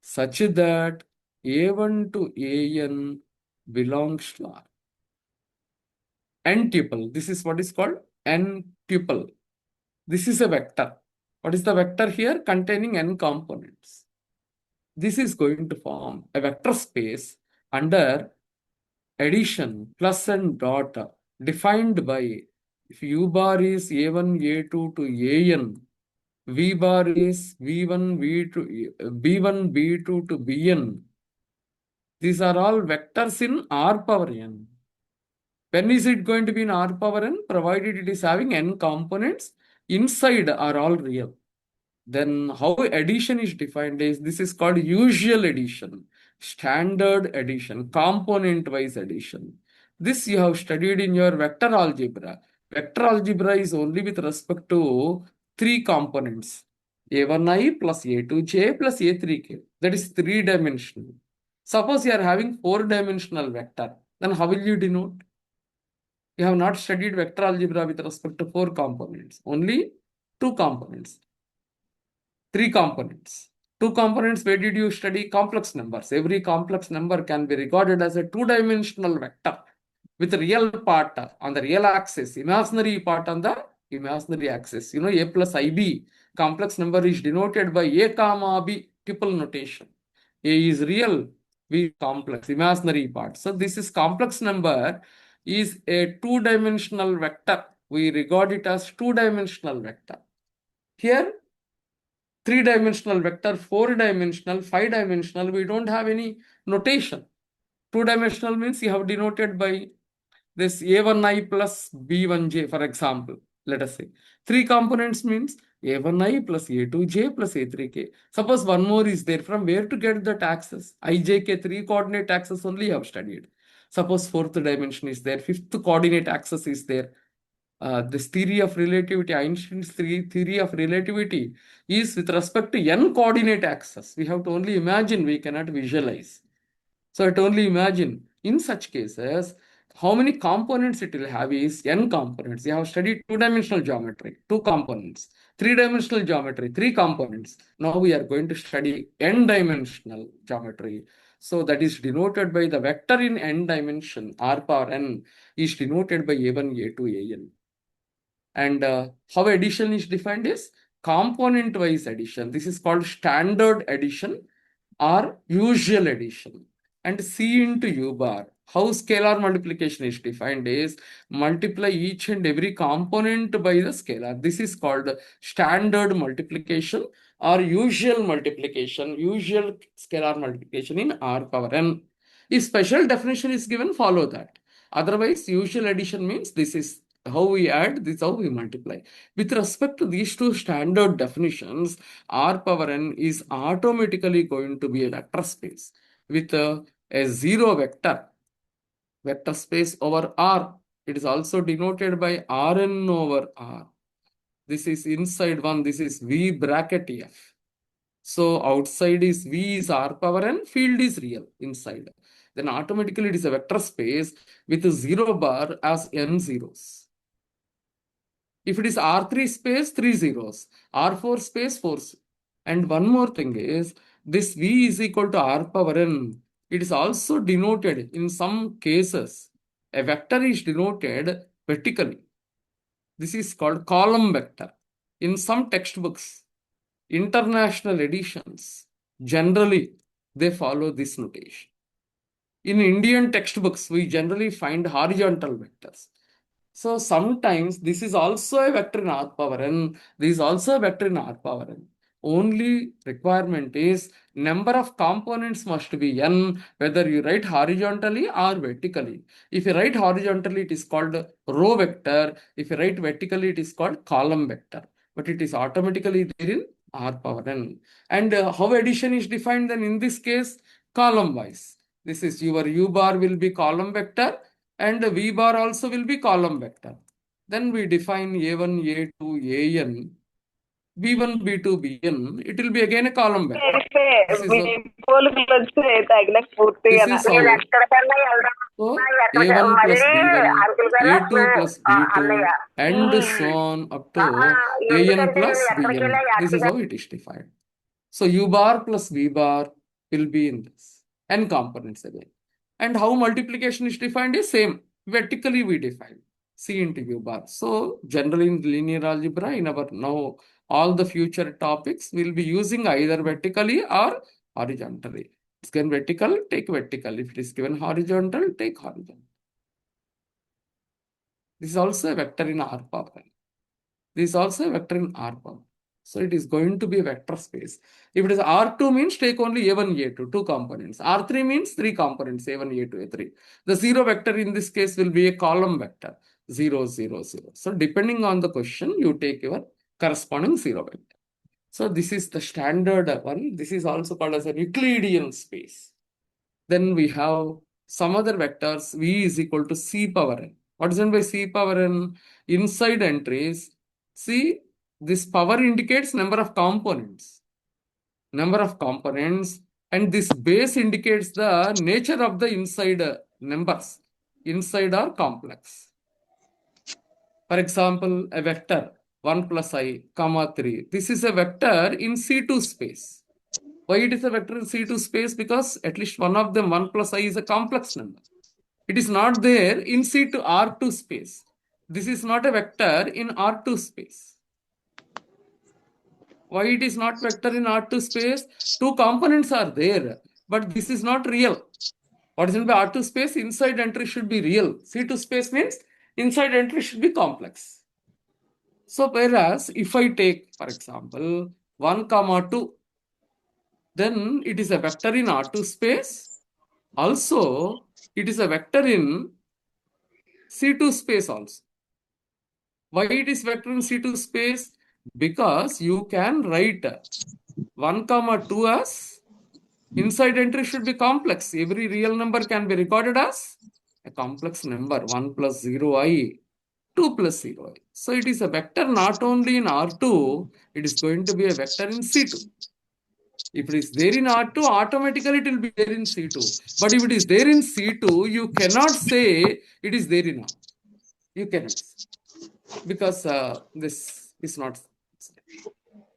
such that A1 to AN belongs to R. N tuple. This is what is called n tuple. This is a vector. What is the vector here? Containing n components. This is going to form a vector space under addition plus and dot defined by if U bar is A1, A2 to AN, V bar is V1, V2, B1, B2 to Bn. These are all vectors in R power n. When is it going to be in R power n? Provided it is having n components, inside are all real. Then how addition is defined is, this is called usual addition, standard addition, component-wise addition. This you have studied in your vector algebra. Vector algebra is only with respect to three components, A1i plus A2j plus A3k. That is three-dimensional. Suppose you are having four-dimensional vector, then how will you denote? You have not studied vector algebra with respect to four components, only two components. Three components. Two components, where did you study? Complex numbers. Every complex number can be regarded as a two-dimensional vector with real part on the real axis, imaginary part on the imaginary axis. You know, A plus IB, complex number is denoted by A comma B tuple notation. A is real, B is complex, imaginary part. So this is complex number is a two-dimensional vector. We regard it as two-dimensional vector. Here, three-dimensional vector, four-dimensional, five-dimensional, we don't have any notation. Two-dimensional means you have denoted by this A1i plus B1j, for example, let us say. Three components means A1i plus A2j plus A3k. Suppose one more is there, from where to get that axis? IJK, three coordinate axis only you have studied. Suppose fourth dimension is there, fifth coordinate axis is there. This theory of relativity, Einstein's theory of relativity is with respect to n coordinate axis. We have to only imagine, we cannot visualize. So I only imagine. In such cases, how many components it will have is n components. You have studied two-dimensional geometry, 2 components, three-dimensional geometry, 3 components. Now we are going to study n-dimensional geometry. So that is denoted by the vector in n dimension, r power n, is denoted by a1, a2, an. And how addition is defined is component-wise addition. This is called standard addition or usual addition. And C into U bar. How scalar multiplication is defined is multiply each and every component by the scalar. This is called standard multiplication or usual multiplication, usual scalar multiplication in R power n. If special definition is given, follow that. Otherwise, usual addition means this is how we add, this is how we multiply. With respect to these two standard definitions, R power n is automatically going to be a vector space with a zero vector space over R. It is also denoted by Rn over R. This is inside one, this is V bracket F. So outside is V is R power n, field is real inside. Then automatically it is a vector space with a 0 bar as n zeros. If it is R3 space, 3 zeros, R4 space, 4. And one more thing is, this V is equal to R power n. It is also denoted in some cases. A vector is denoted vertically. This is called column vector. In some textbooks, international editions, generally, they follow this notation. In Indian textbooks, we generally find horizontal vectors. So sometimes this is also a vector in R power n. This is also a vector in R power n. Only requirement is number of components must be n, whether you write horizontally or vertically. If you write horizontally, it is called row vector. If you write vertically, it is called column vector. But it is automatically there in R power n. And how addition is defined then in this case? Column wise. This is your U bar will be column vector and V bar also will be column vector. Then we define A1, A2, AN, B1, B2, Bn. It will be again a column vector. This is how. So A1 plus B1, A2 plus B2, and so on up to AN plus Bn. This is how it is defined. So U bar plus V bar will be in this. N components again. And how multiplication is defined is same. Vertically we define C into U bar. So generally in linear algebra, in our now all the future topics will be using either vertically or horizontally. It's given vertical, take vertical. If it is given horizontal, take horizontal. This is also a vector in R power. This is also a vector in R power. So it is going to be a vector space. If it is R2 means take only A1, A2, 2 components. R3 means 3 components, A1, A2, A3. The zero vector in this case will be a column vector, 0, 0, 0. So depending on the question, you take your corresponding zero vector. So this is the standard one. This is also called as a Euclidean space. Then we have some other vectors. V is equal to C power n. What is meant by C power n? Inside entries, see, this power indicates number of components. Number of components, and this base indicates the nature of the inside numbers. Inside are complex. For example, a vector 1 plus I, comma 3. This is a vector in C2 space. Why it is a vector in C2 space? Because at least one of them, 1 plus I, is a complex number. It is not there in C2 R2 space. This is not a vector in R2 space. Why it is not vector in R2 space? 2 components are there, but this is not real. What is meant by R2 space? Inside entry should be real. C2 space means inside entry should be complex. So whereas if I take, for example, 1, 2, then it is a vector in R2 space. Also, it is a vector in C2 space also. Why it is vector in C2 space? Because you can write 1, 2 as inside entry should be complex. Every real number can be recorded as a complex number. 1 plus 0i, 2 plus 0i. So it is a vector not only in R2, it is going to be a vector in C2. If it is there in R2, automatically it will be there in C2. But if it is there in C2, you cannot say it is there in R. You cannot say. Because this is not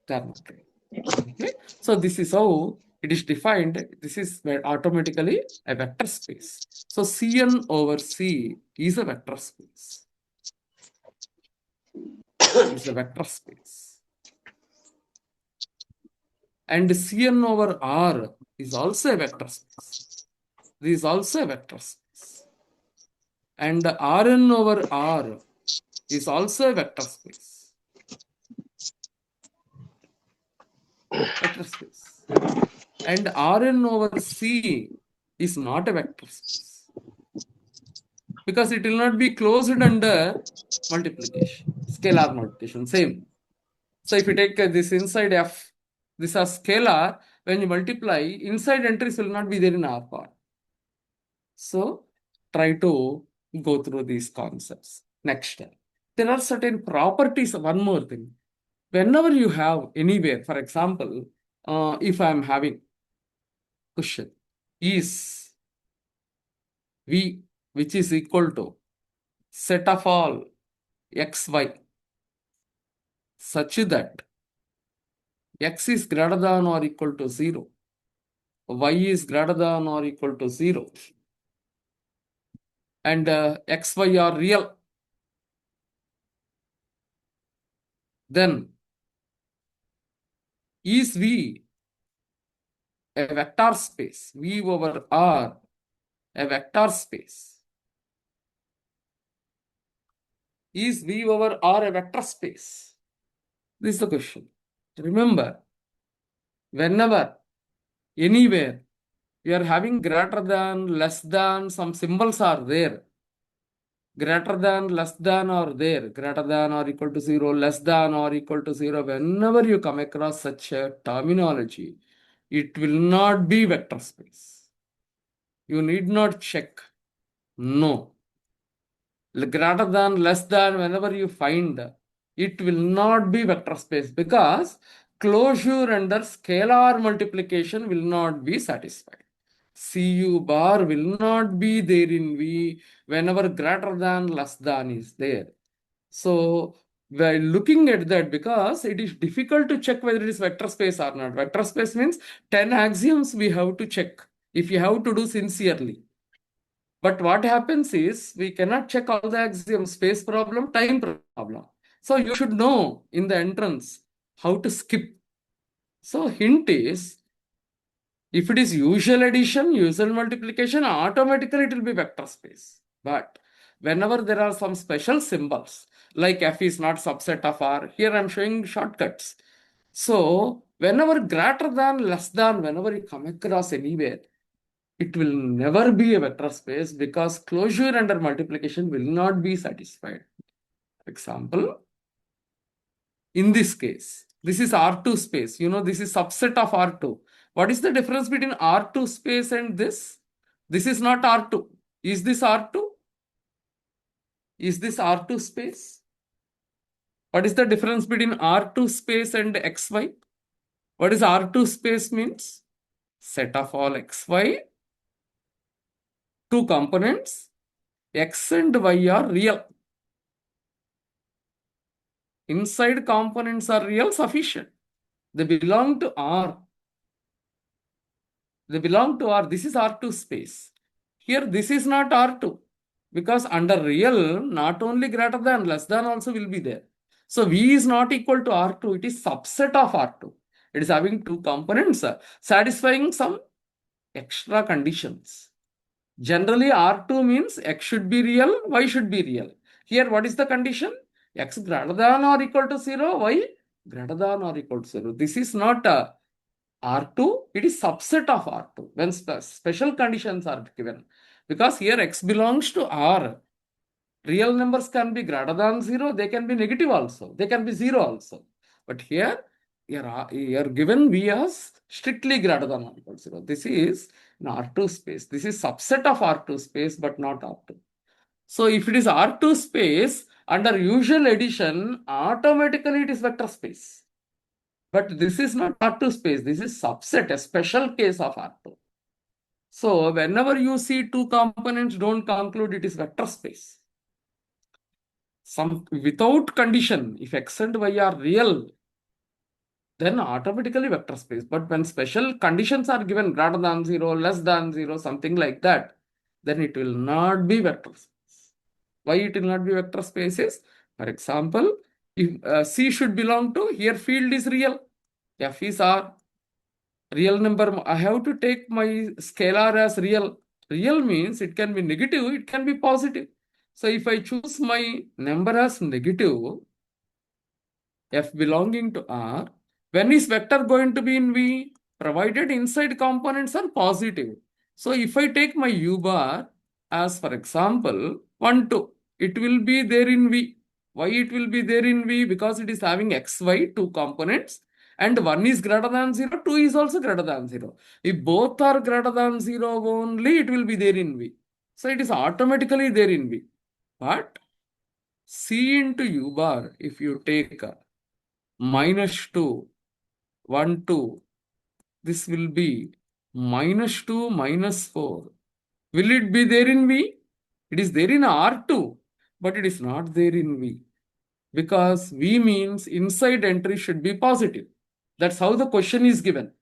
term. Okay. So this is how it is defined. This is automatically a vector space. So Cn over C is a vector space. It's a vector space. And Cn over R is also a vector space. This is also a vector space. And Rn over R is also a vector space. Vector space. And Rn over C is not a vector space. Because it will not be closed under multiplication, scalar multiplication, same. So if you take this inside F, this is scalar, when you multiply, inside entries will not be there in R part. So try to go through these concepts. Next, there are certain properties. One more thing. Whenever you have anywhere, for example, if I am having question is V, which is equal to set of all x, y, such that x is greater than or equal to 0, y is greater than or equal to 0, and x, y are real, then is V a vector space? V over R a vector space? Is V over R a vector space? This is the question. Remember, whenever, anywhere, you are having greater than, less than, some symbols are there. Greater than, less than are there. Greater than or equal to 0, less than or equal to 0. Whenever you come across such a terminology, it will not be vector space. You need not check. No. Greater than, less than, whenever you find, it will not be vector space because closure under scalar multiplication will not be satisfied. Cu bar will not be there in V whenever greater than, less than is there. So by looking at that, because it is difficult to check whether it is vector space or not. Vector space means 10 axioms we have to check if you have to do sincerely. But what happens is we cannot check all the axioms, space problem, time problem. So you should know in the entrance how to skip. So hint is, if it is usual addition, usual multiplication, automatically it will be vector space. But whenever there are some special symbols, like F is not subset of R, here I am showing shortcuts. So whenever greater than, less than, whenever you come across anywhere, it will never be a vector space because closure under multiplication will not be satisfied. For example, in this case, this is R2 space. You know, this is subset of R2. What is the difference between R2 space and this? This is not R2. Is this R2? Is this R2 space? What is the difference between R2 space and XY? What is R2 space means? Set of all XY, two components, X and Y are real. Inside components are real, sufficient. They belong to R. They belong to R. This is R2 space. Here, this is not R2 because under real, not only greater than, less than also will be there. So V is not equal to R2. It is subset of R2. It is having two components satisfying some extra conditions. Generally, R2 means X should be real, Y should be real. Here, what is the condition? X greater than or equal to 0, Y greater than or equal to 0. This is not R2, it is subset of R2 when special conditions are given. Because here X belongs to R. Real numbers can be greater than 0, they can be negative also, they can be 0 also. But here, you are given V as strictly greater than or equal to 0. This is in R2 space. This is subset of R2 space, but not R2. So if it is R2 space, under usual addition, automatically it is vector space. But this is not R2 space. This is subset, a special case of R2. So whenever you see two components, don't conclude it is vector space. Some without condition, if X and Y are real, then automatically vector space. But when special conditions are given greater than 0, less than 0, something like that, then it will not be vector space. Why it will not be vector space is, for example, if C should belong to, here field is real, F is R, real number, I have to take my scalar as real. Real means it can be negative, it can be positive. So if I choose my number as negative, F belonging to R, when is vector going to be in V? Provided inside components are positive. So if I take my U bar as, for example, 1, 2, it will be there in V. Why it will be there in V? Because it is having X, Y, two components, and 1 is greater than 0, 2 is also greater than 0. If both are greater than 0 only, it will be there in V. So it is automatically there in V. But C into U bar, if you take -2, 1, 2, this will be -2, -4. Will it be there in V? It is there in R2, but it is not there in V. Because V means inside entry should be positive. That's how the question is given.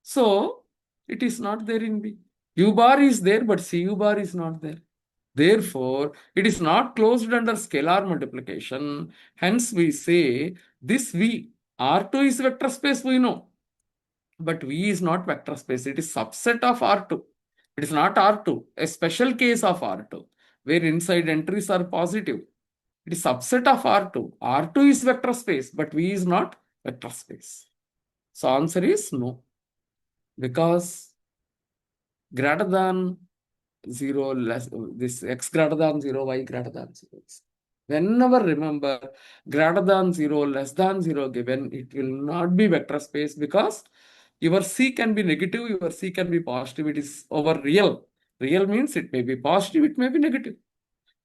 So it is not there in V. U bar is there, but CU bar is not there. Therefore, it is not closed under scalar multiplication. Hence, we say this V, R2 is vector space, we know. But V is not vector space. It is subset of R2. It is not R2, a special case of R2, where inside entries are positive. It is subset of R2. R2 is vector space, but V is not vector space. So answer is no. Because greater than 0, less, this X greater than 0, Y greater than 0. Whenever remember greater than 0, less than 0 given, it will not be vector space because your C can be negative, your C can be positive. It is over real. Real means it may be positive, it may be negative.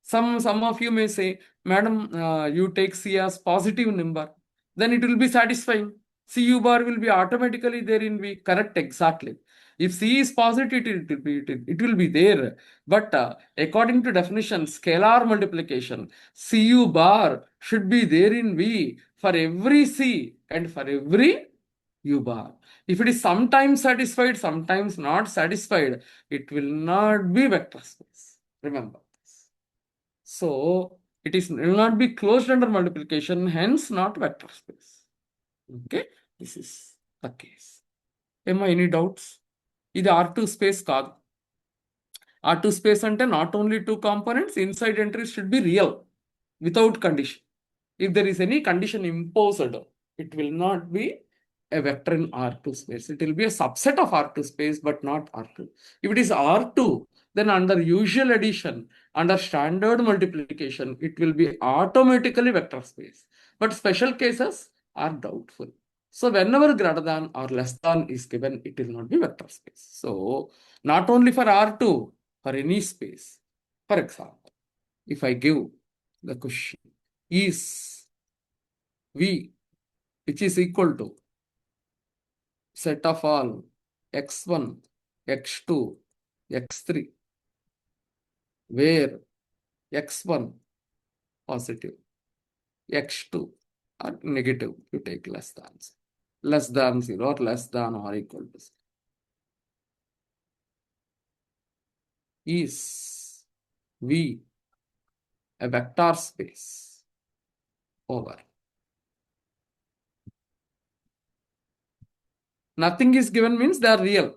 Some of you may say, Madam, you take C as positive number, then it will be satisfying. CU bar will be automatically there in V. Correct, exactly. If C is positive, it will be there. But according to definition, scalar multiplication, CU bar should be there in V for every C and for every U bar. If it is sometimes satisfied, sometimes not satisfied, it will not be vector space. Remember this. So it will not be closed under multiplication, hence not vector space. Okay, this is the case. Emma, any doubts? This R2 space కాదు. R2 space అంటే not only two components, inside entries should be real without condition. If there is any condition imposed, it will not be a vector in R2 space. It will be a subset of R2 space, but not R2. If it is R2, then under usual addition, under standard multiplication, it will be automatically vector space. But special cases are doubtful. So whenever greater than or less than is given, it will not be vector space. So not only for R2, for any space. For example, if I give the question is V, which is equal to set of all x1, x2, x3, where x1 positive, x2 or negative, you take less than 0 or less than or equal to 0. Is V a vector space over? Nothing is given means they are real.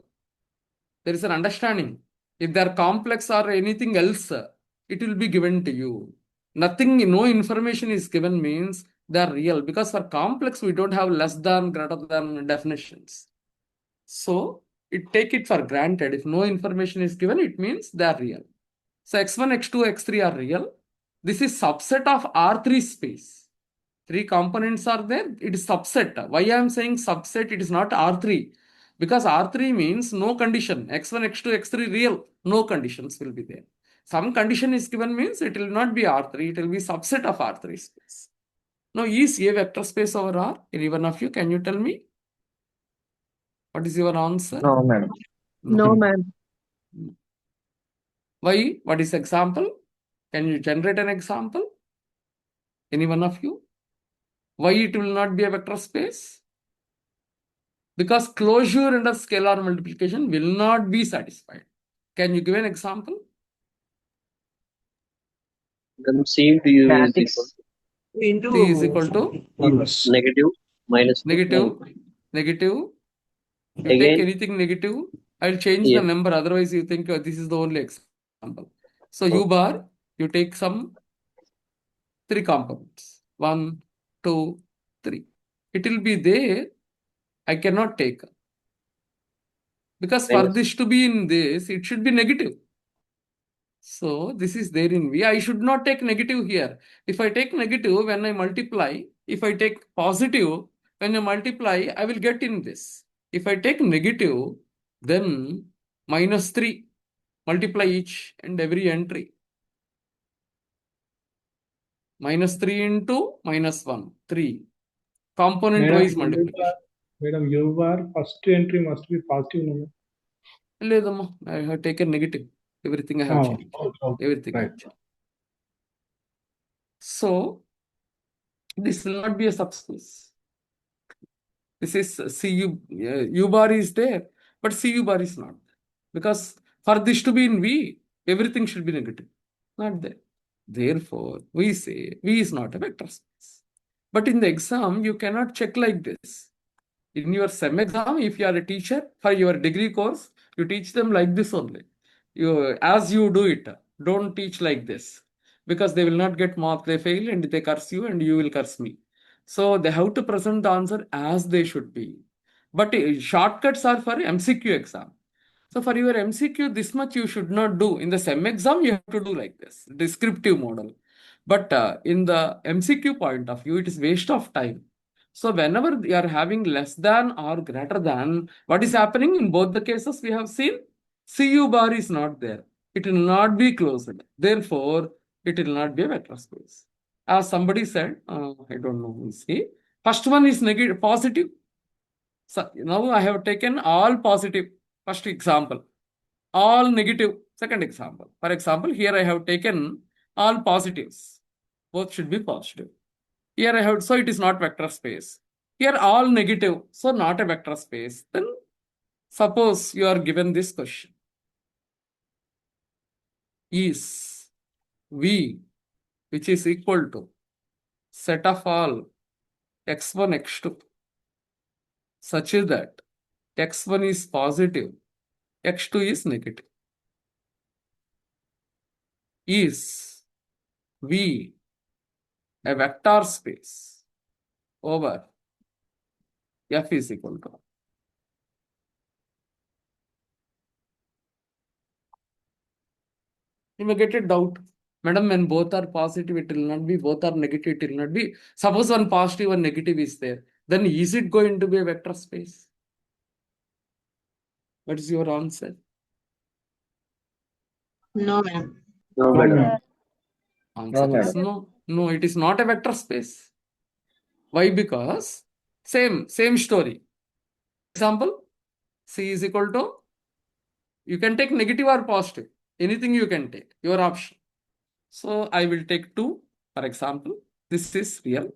There is an understanding. If they are complex or anything else, it will be given to you. Nothing, no information is given means they are real. Because for complex, we don't have less than, greater than definitions. So take it for granted. If no information is given, it means they are real. So x1, x2, x3 are real. This is subset of R3 space. 3 components are there. It is subset. Why I am saying subset? It is not R3. Because R3 means no condition. x1, x2, x3 real. No conditions will be there. Some condition is given means it will not be R3. It will be subset of R3 space. Now, is A vector space over R? Any one of you, can you tell me? What is your answer? No, madam. No, ma'am. Why? What is example? Can you generate an example? Any one of you? Why it will not be a vector space? Because closure under scalar multiplication will not be satisfied. Can you give an example? Then C to U is Statics equal C is equal to to negative minus 2 negative, and negative. You take again anything negative, I'll change the yes. number. Otherwise, you think this is the only example. So U Okay. bar, you take some 3 components. 1, 2, 3. It will be there. I cannot take. Because for Minus this to be in this, it should be negative. So this is there in V. I should not take negative here. If I take negative when I multiply, if I take positive when I multiply, I will get in this. If I take negative, then minus 3, multiply each and every entry. Minus 3 into minus 1, 3. Component wise multiplication. Madam, U bar first entry must be positive number. Ledamma, I have taken negative. Everything I have changed. Everything I right. have changed. So this will not be a subspace. This is CU, U bar is there, but CU bar is not there. Because for this to be in V, everything should be negative. Not there. Therefore, we say V is not a vector space. But in the exam, you cannot check like this. In your SEM exam, if you are a teacher for your degree course, you teach them like this only. As you do it, don't teach like this. Because they will not get mark, they fail and they curse you and you will curse me. So they have to present the answer as they should be. But shortcuts are for MCQ exam. So for your MCQ, this much you should not do. In the SEM exam, you have to do like this, descriptive model. But in the MCQ point of view, it is waste of time. So whenever you are having less than or greater than, what is happening in both the cases we have seen? CU bar is not there. It will not be closed. Therefore, it will not be a vector space. As somebody said, I don't know, we'll see. First one is negative, positive. So now I have taken all positive. First example. All negative. Second example. For example, here I have taken all positives. Both should be positive. Here I have, so it is not vector space. Here all negative, so not a vector space. Then suppose you are given this question. Is V, which is equal to set of all x1, x2, such that x1 is positive, x2 is negative. Is V a vector space over F is equal to? You may get a doubt. Madam, when both are positive, it will not be, both are negative, it will not be. Suppose one positive, one negative is there. Then is it going to be a vector space? What is your answer? No, ma'am. No, No, madam. madam. Answer is no. No, it is not a vector space. Why? Because same story. Example, C is equal to, you can take negative or positive. Anything you can take, your option. So I will take 2, for example. This is real.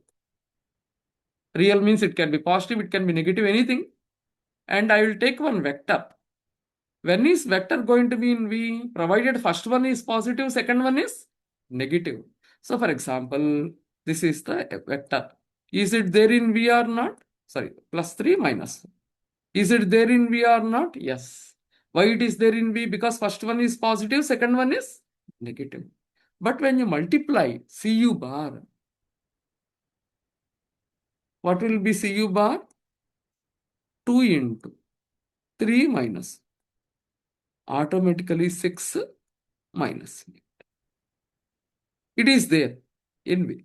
Real means it can be positive, it can be negative, anything. And I will take one vector. When is vector going to be in V? Provided first one is positive, second one is negative. So for example, this is the vector. Is it there in V or not? Sorry, +3, -1. Is it there in V or not? Yes. Why it is there in V? Because first one is positive, second one is negative. But when you multiply CU bar, what will be CU bar? 2 into 3 minus, automatically 6 minus. It is there in V.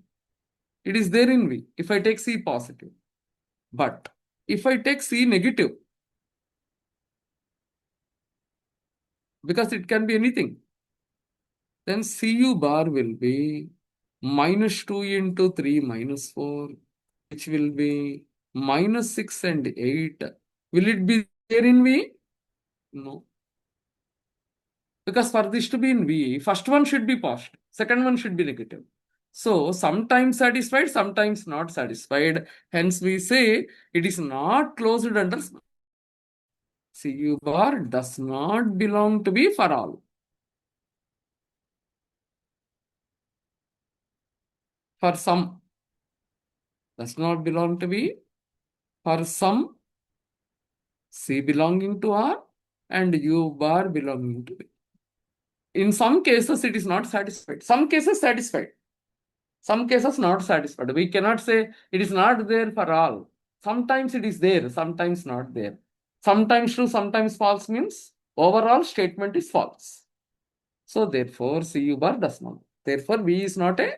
It is there in V if I take C positive. But if I take C negative, because it can be anything, then CU bar will be minus 2 into 3 minus 4, which will be minus 6 and 8. Will it be there in V? No. Because for this to be in V, first one should be positive, second one should be negative. So sometimes satisfied, sometimes not satisfied. Hence we say it is not closed under CU bar does not belong to be for all. For some does not belong to be, for some C belonging to R and U bar belonging to B. In some cases it is not satisfied, some cases satisfied, some cases not satisfied. We cannot say it is not there for all. Sometimes it is there, sometimes not there. Sometimes true, sometimes false means overall statement is false. So therefore CU bar does not. Therefore V is not a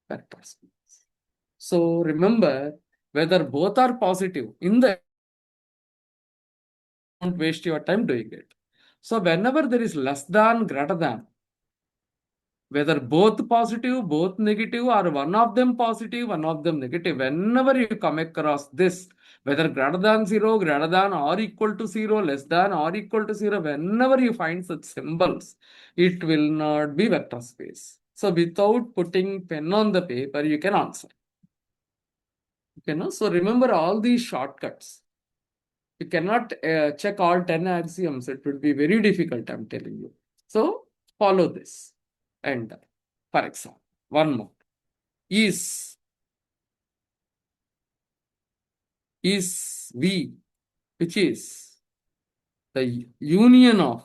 vector space. So remember, whether both are positive in the, don't waste your time doing it. So whenever there is less than, greater than, whether both positive, both negative, or one of them positive, one of them negative, whenever you come across this, whether greater than 0, greater than or equal to 0, less than or equal to 0, whenever you find such symbols, it will not be vector space. So without putting pen on the paper, you can answer. Okay, no? So remember all these shortcuts. You cannot check all 10 axioms. It would be very difficult, I'm telling you. So follow this. And for example, one more. Is V, which is the union of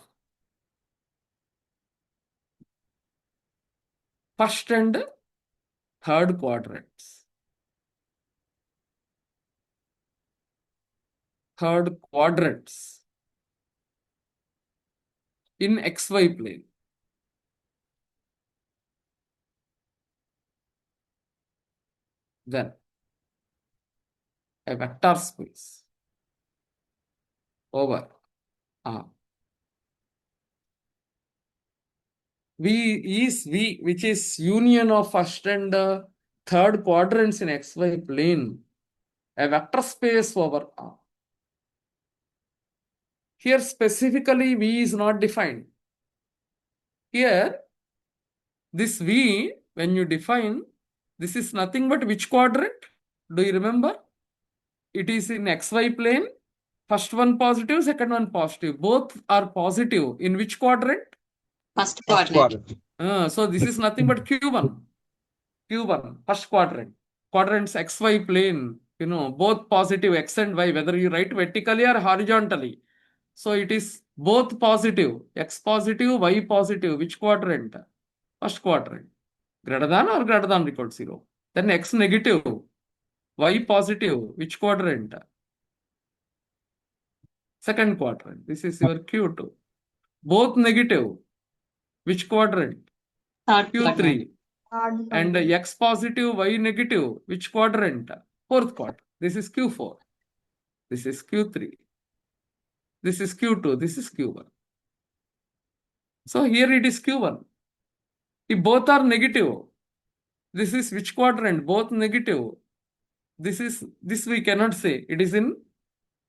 first and third quadrants. Third quadrants in XY plane. Then a vector space over R. V is V, which is union of first and third quadrants in XY plane, a vector space over R. Here specifically V is not defined. Here, this V, when you define, this is nothing but which quadrant? Do you remember? It is in XY plane. First one positive, second one positive. Both are positive. In which quadrant? First quadrant. So this is nothing but Q1. Q1, first quadrant. Quadrants XY plane, both positive X and Y, whether you write vertically or horizontally. So it is both positive, X positive, Y positive. Which quadrant? First quadrant. Greater than or greater than or equal to 0. Then X negative, Y positive. Which quadrant? Second quadrant. This is your Q2. Both negative. Which quadrant? Third Q3. quadrant. And X positive, Y negative. Which quadrant? Fourth quadrant. This is Q4. This is Q3. This is Q2. This is Q1. So here it is Q1. If both are negative, this is which quadrant? Both negative. This we cannot say. It is in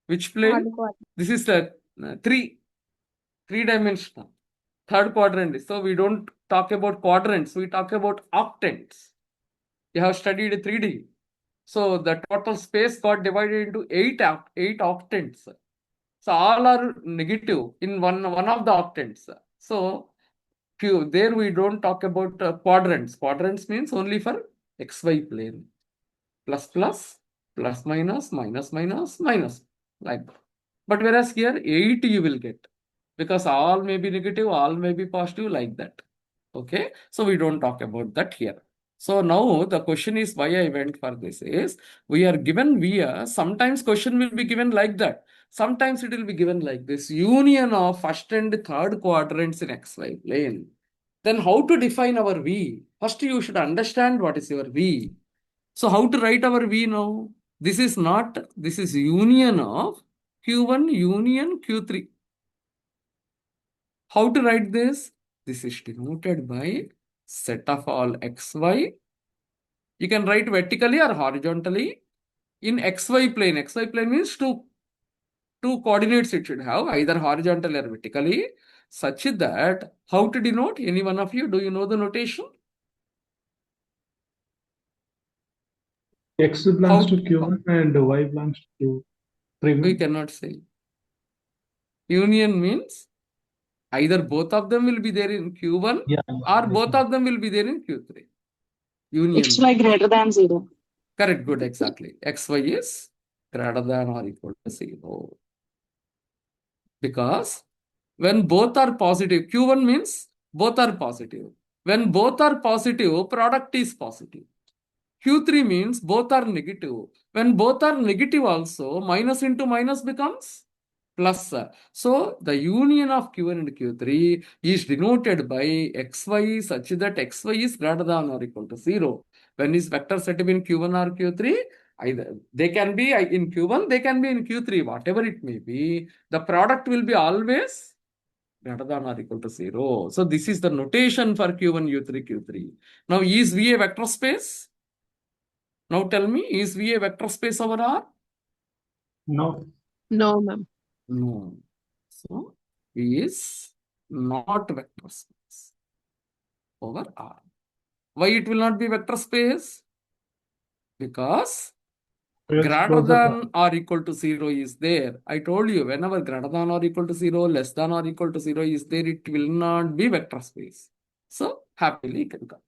which plane? This is the three-dimensional. Third quadrant. So we don't talk about quadrants. We talk about octants. You have studied 3D. So the total space got divided into eight octants. So all are negative in one of the octants. So there we don't talk about quadrants. Quadrants means only for XY plane. Plus, plus, plus, minus, minus, minus, minus. Like that. But whereas here 8 you will get. Because all may be negative, all may be positive, like that. Okay. So we don't talk about that here. So now the question is why I went for this is we are given via, sometimes question will be given like that. Sometimes it will be given like this, union of first and third quadrants in XY plane. Then how to define our V? First you should understand what is your V. So how to write our V now? This is union of Q1 union Q3. How to write this? This is denoted by set of all xy. You can write vertically or horizontally in xy plane. Xy plane means two coordinates it should have, either horizontally or vertically, such that how to denote? Any one of you, do you know the notation? X belongs How- to Q1 and Y belongs to Q3. We cannot say. Union means either both of them will be there in Q1 Yeah. or both of them will be there in Q3. Union. XY greater than 0. Correct, good, exactly. XY is greater than or equal to 0. Because when both are positive, Q1 means both are positive. When both are positive, product is positive. Q3 means both are negative. When both are negative also, minus into minus becomes plus. So the union of Q1 and Q3 is denoted by xy such that xy is greater than or equal to 0. When is vector set in Q1 or Q3? Either they can be in Q1, they can be in Q3, whatever it may be, the product will be always greater than or equal to 0. So this is the notation for Q1, U3, Q3. Now is V a vector space? Now tell me, is V a vector space over R? No. No, ma'am. No. So V is not vector space over R. Why it will not be vector space? Because It's greater closer than or equal to 0 is there. I told you, whenever greater than or equal to 0, less than or equal to 0 is there, it will not be vector space. So happily you can come.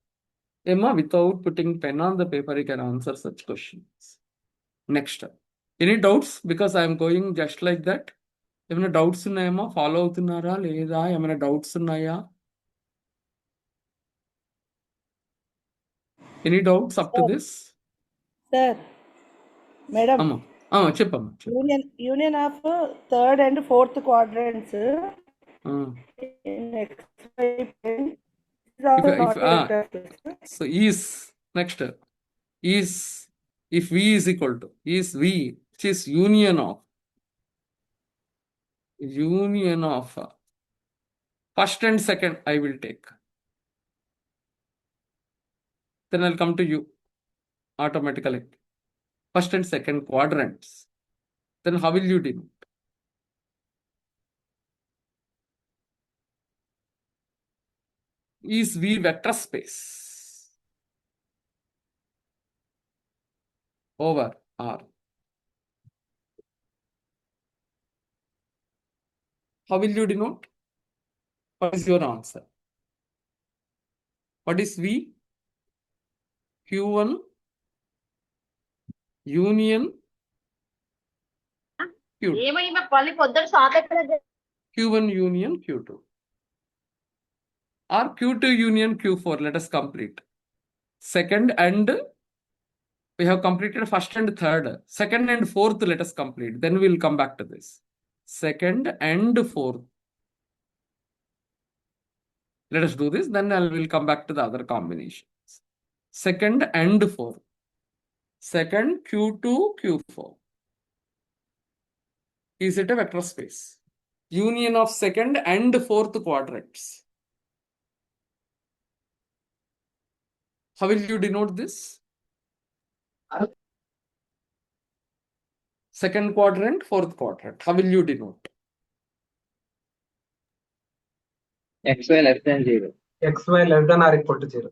Emma, without putting pen on the paper, you can answer such questions. Next. Any doubts? Because I am going just like that. ఏమైనా doubts ఉన్నాయేమో, follow అవుతున్నారా లేదా, ఏమైనా doubts ఉన్నాయా? Any doubts up to this? Sir, madam, అమ్మా చెప్పమ్మా చెప్పు. union of third and fourth quadrants in XY plane is also not a vector space. So is next is if V is equal to is V, which is union of first and second, I will take. Then I'll come to you automatically. First and second quadrants. Then how will you denote? Is V vector space over R? How will you denote? What is your answer? What is V? Q1 union Q2. Q1 union Q2. Or Q2 union Q4. Let us complete. Second and we have completed first and third. Second and fourth, let us complete. Then we will come back to this. Second and fourth. Let us do this. Then I will come back to the other combinations. Second and fourth. Second Q2 Q4. Is it a vector space? Union of second and fourth quadrants. How will you denote this? Second quadrant, fourth quadrant. How will you denote? XY less than 0. XY less than or equal to 0.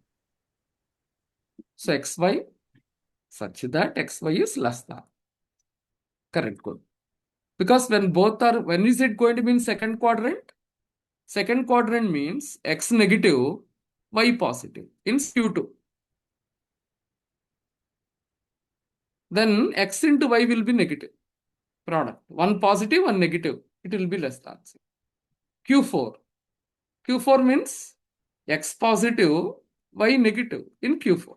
So XY such that XY is less than. Correct, good. Because when is it going to be in second quadrant? Second quadrant means X negative, Y positive in Q2. Then X into Y will be negative. Product. One positive, one negative. It will be less than 0. Q4. Q4 means X positive, Y negative in Q4.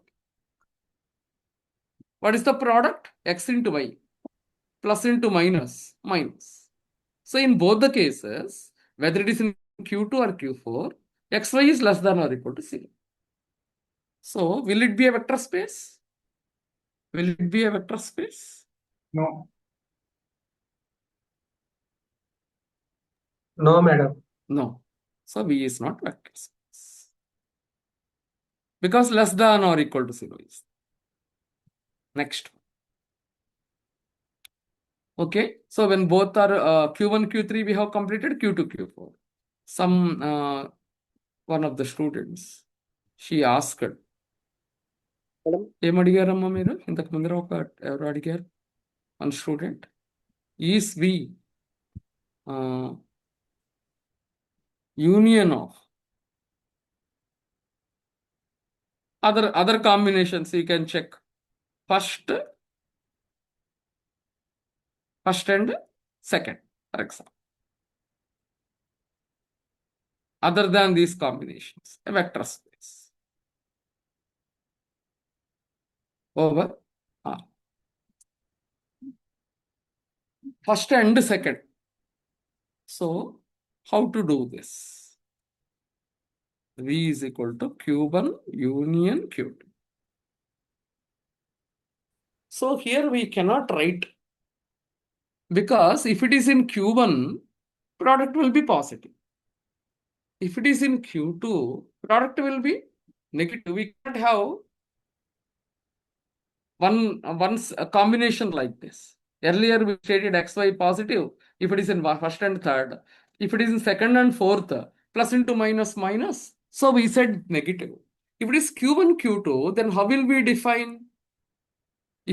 What is the product? X into Y. Plus into minus, minus. So in both the cases, whether it is in Q2 or Q4, XY is less than or equal to 0. So will it be a vector space? Will it be a vector space? No. No, madam. No. So V is not vector space. because less than or equal to 0 is. Next. Okay, so when both are Q1, Q3, we have completed Q2, Q4. Some one of the students, she asked, ఏం అడిగారమ్మా మీరు ఇంతకు ముందర ఎవరు అడిగారు one student is V union of other combinations you can check first and second, for example. Other than these combinations, a vector space over R. First and second. So, how to do this? V is equal to Q1 union Q2. So, here we cannot write, because if it is in Q1, product will be positive. If it is in Q2, product will be negative. We can't have one combination like this. Earlier we stated xy positive if it is in first and third. If it is in second and fourth, plus into minus minus. So we said negative. If it is Q1, Q2, then how will we define?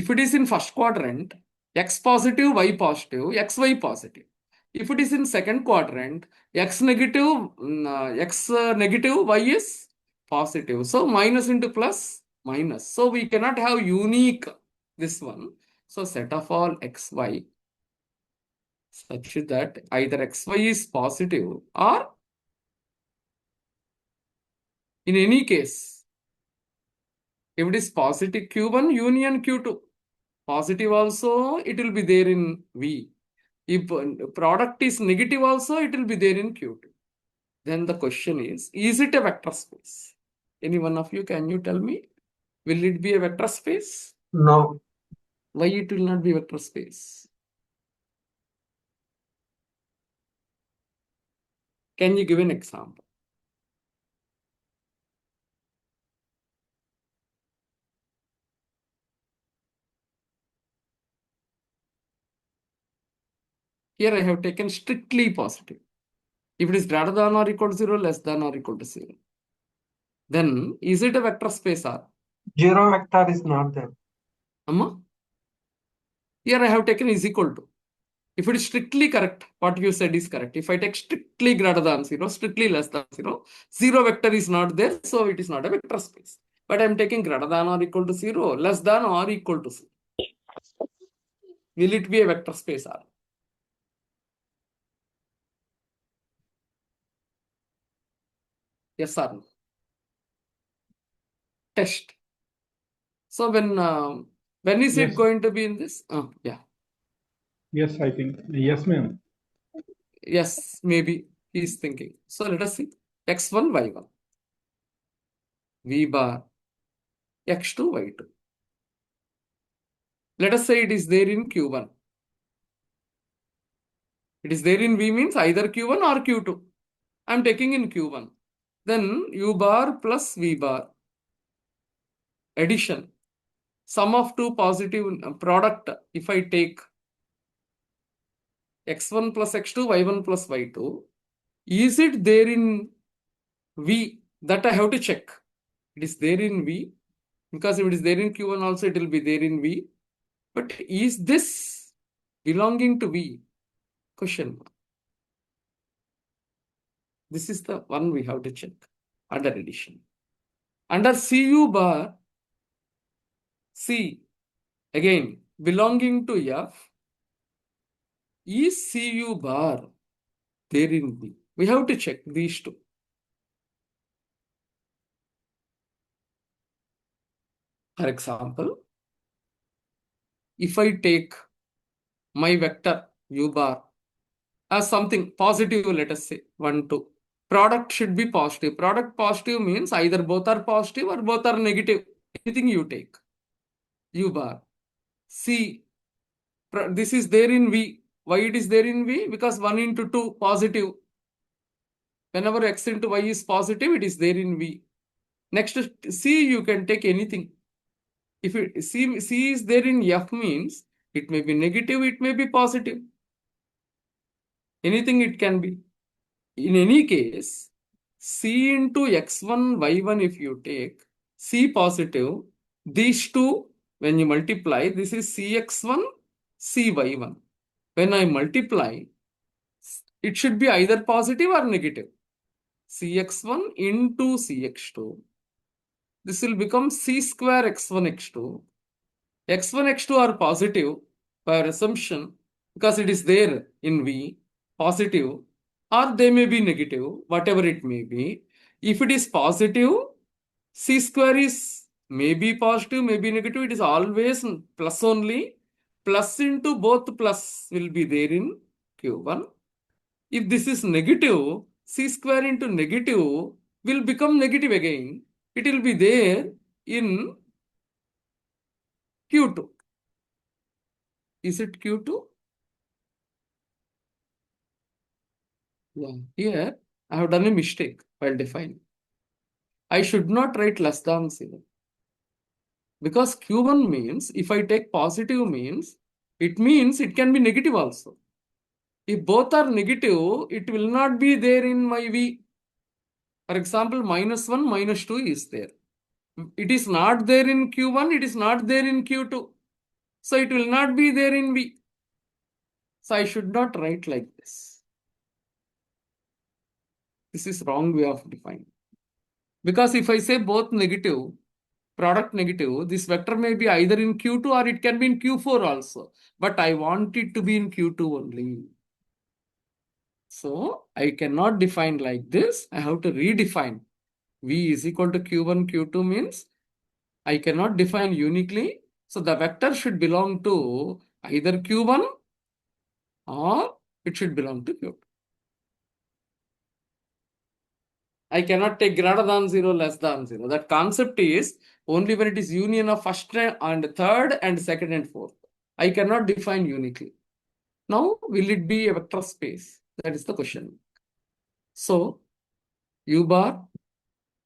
If it is in first quadrant, x positive, y positive, xy positive. If it is in second quadrant, x negative, y is positive. So minus into plus, minus. So we cannot have unique this one. So set of all xy such that either xy is positive or in any case, if it is positive Q1 union Q2, positive also it will be there in V. If product is negative also, it will be there in Q2. Then the question is it a vector space? Any one of you, can you tell me? Will it be a vector space? No. Why it will not be vector space? Can you give an example? Here I have taken strictly positive. If it is greater than or equal to 0, less than or equal to 0, then is it a vector space or? Zero vector is not there. Amma? Here I have taken is equal to. If it is strictly correct, what you said is correct. If I take strictly greater than 0, strictly less than 0, 0 vector is not there, so it is not a vector space. But I am taking greater than or equal to 0, less than or equal to 0. Will it be a vector space or? Yes or no? Test. So when is it Yes. going to be in this? Yeah. Yes, I think. Yes, ma'am. Yes, maybe he is thinking. So let us see. X1, Y1. V bar. X2, Y2. Let us say it is there in Q1. It is there in V means either Q1 or Q2. I am taking in Q1. Then U bar plus V bar. Addition. Sum of two positive product. If I take X1 plus X2, Y1 plus Y2. Is it there in V? That I have to check. It is there in V. Because if it is there in Q1 also, it will be there in V. But is this belonging to V? Question mark. This is the one we have to check under addition. Under CU bar, C, again, belonging to F, is CU bar there in V? We have to check these two. For example, if I take my vector U bar as something positive, let us say 1, 2. Product should be positive. Product positive means either both are positive or both are negative. Anything you take. U bar. C. This is there in V. Why it is there in V? Because 1 into 2 positive. Whenever x into y is positive, it is there in V. Next to C, you can take anything. If C is there in F means it may be negative, it may be positive. Anything it can be. In any case, C into x1, y1 if you take, C positive, these two, when you multiply, this is Cx1, Cy1. When I multiply, it should be either positive or negative. Cx1 into Cx2. This will become C square x1, x2. x1, x2 are positive by assumption because it is there in V, positive, or they may be negative, whatever it may be. If it is positive, C square is maybe positive, maybe negative. It is always plus only. Plus into both plus will be there in Q1. If this is negative, C square into negative will become negative again. It will be there in Q2. Is it Q2? Yeah. Here, I have done a mistake while defining. I should not write less than 0. Because Q1 means, if I take positive means, it means it can be negative also. If both are negative, it will not be there in my V. For example, -1, -2 is there. It is not there in Q1, it is not there in Q2. So it will not be there in V. So I should not write like this. This is wrong way of defining. Because if I say both negative, product negative, this vector may be either in Q2 or it can be in Q4 also. But I want it to be in Q2 only. So I cannot define like this. I have to redefine. V is equal to Q1, Q2 means I cannot define uniquely. So the vector should belong to either Q1 or it should belong to Q2. I cannot take greater than 0, less than 0. That concept is only when it is union of first and third and second and fourth. I cannot define uniquely. Now, will it be a vector space? That is the question. So, U bar,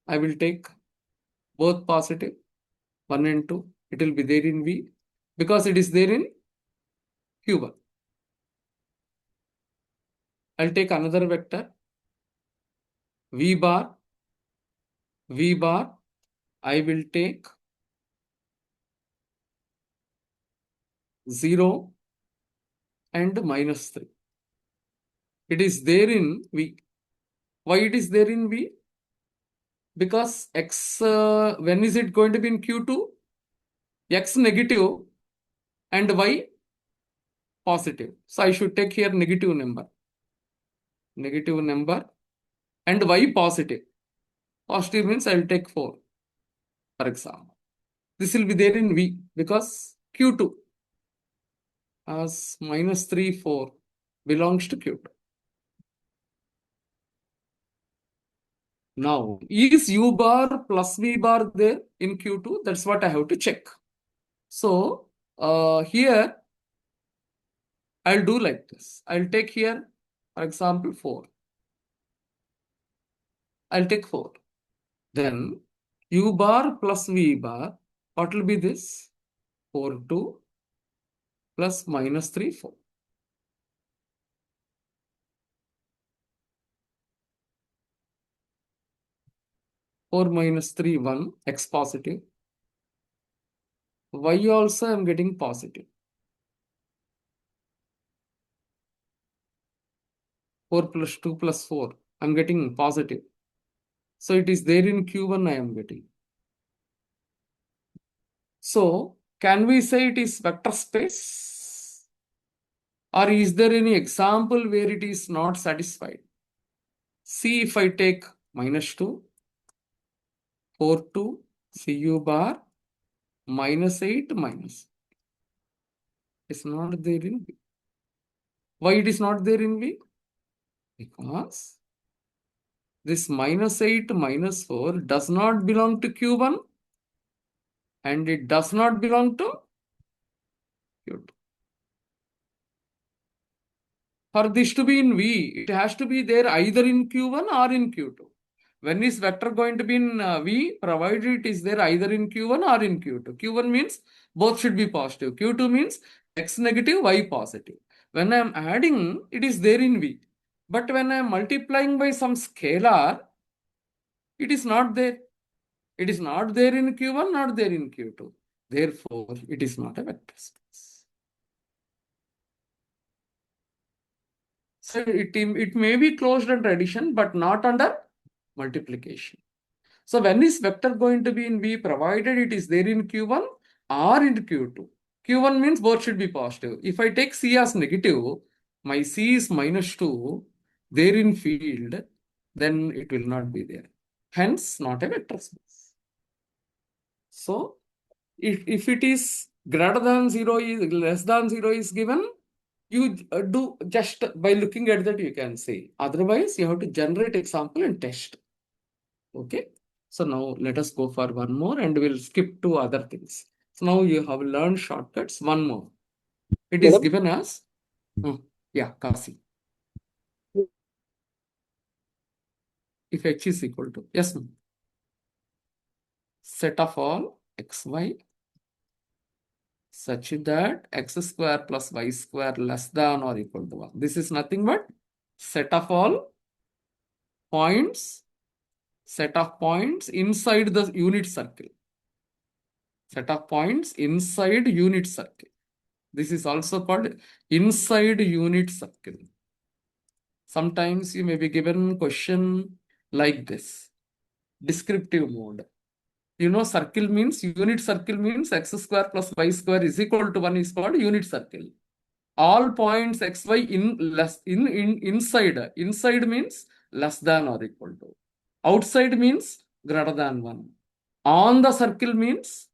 I will take both positive, 1 and 2. It will be there in V because it is there in Q1. I'll take another vector, V bar, I will take 0 and -3. It is there in V. Why it is there in V? Because X, when is it going to be in Q2? X negative and Y positive. So I should take here negative number and Y positive. Positive means I will take 4, for example. This will be there in V because Q2 as -3, 4 belongs to Q2. Now, is U bar plus V bar there in Q2? That's what I have to check. So, here, I'll do like this. I'll take here, for example, 4. I'll take 4. Then, U bar plus V bar, what will be this? 4, 2 plus -3, 4. Four minus 3, 1, X positive. Y also I'm getting positive. 4 plus 2 plus 4, I'm getting positive. So it is there in Q1 I am getting. So can we say it is vector space? Or is there any example where it is not satisfied? See if I take -2, 4, 2, CU bar, -8, -. It's not there in V. Why it is not there in V? Because this -8, -4 does not belong to Q1 and it does not belong to Q2. For this to be in V, it has to be there either in Q1 or in Q2. When is vector going to be in V? Provided it is there either in Q1 or in Q2. Q1 means both should be positive. Q2 means X negative, Y positive. When I am adding, it is there in V. But when I am multiplying by some scalar, it is not there. It is not there in Q1, not there in Q2. Therefore, it is not a vector space. So it may be closed under addition, but not under multiplication. So when is vector going to be in V? Provided it is there in Q1 or in Q2. Q1 means both should be positive. If I take C as negative, my C is -2, there in field, then it will not be there. Hence, not a vector space. So, if it is greater than 0 is less than 0 is given, you do just by looking at that you can say. Otherwise, you have to generate example and test. Okay. So now let us go for one more and we'll skip to other things. So now you have learned shortcuts. One more. It is given as, yeah, Kasi. If H is equal to, yes, ma'am. Set of all xy such that x square plus y square less than or equal to 1. This is nothing but set of all points, set of points inside the unit circle. Set of points inside unit circle. This is also called inside unit circle. Sometimes you may be given question like this. Descriptive mode. You know, circle means, unit circle means x square plus y square is equal to 1 is called unit circle. All points xy inside means less than or equal to. Outside means greater than 1. On the circle means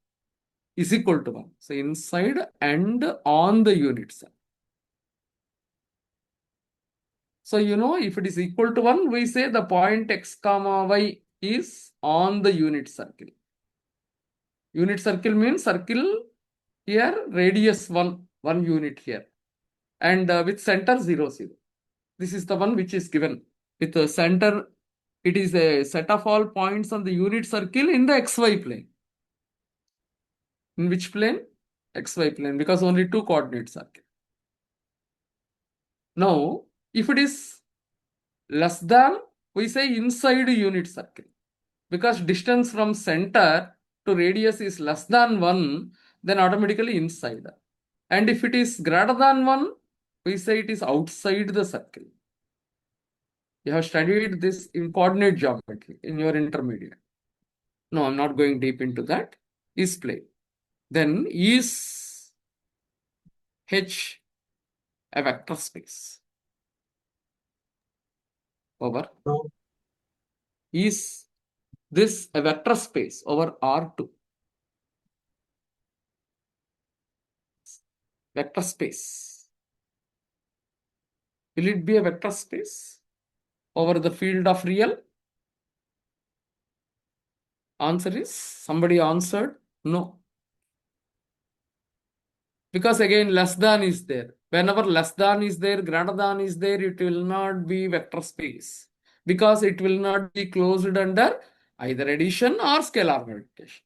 is equal to 1. So inside and on the unit circle. So you know, if it is equal to 1, we say the point x comma y is on the unit circle. Unit circle means circle here, radius 1 unit here. And with center 0, 0. This is the one which is given. With the center, it is a set of all points on the unit circle in the xy plane. In which plane? XY plane, because only 2 coordinates are given. Now, if it is less than, we say inside unit circle. Because distance from center to radius is less than 1, then automatically inside. And if it is greater than 1, we say it is outside the circle. You have studied this in coordinate geometry in your intermediate. No, I'm not going deep into that. Is plane. Then is H a vector space? Over. No. Is this a vector space over R2? Vector space. Will it be a vector space over the field of real? Answer is, somebody answered no. Because again, less than is there. Whenever less than is there, greater than is there, it will not be vector space. Because it will not be closed under either addition or scalar multiplication.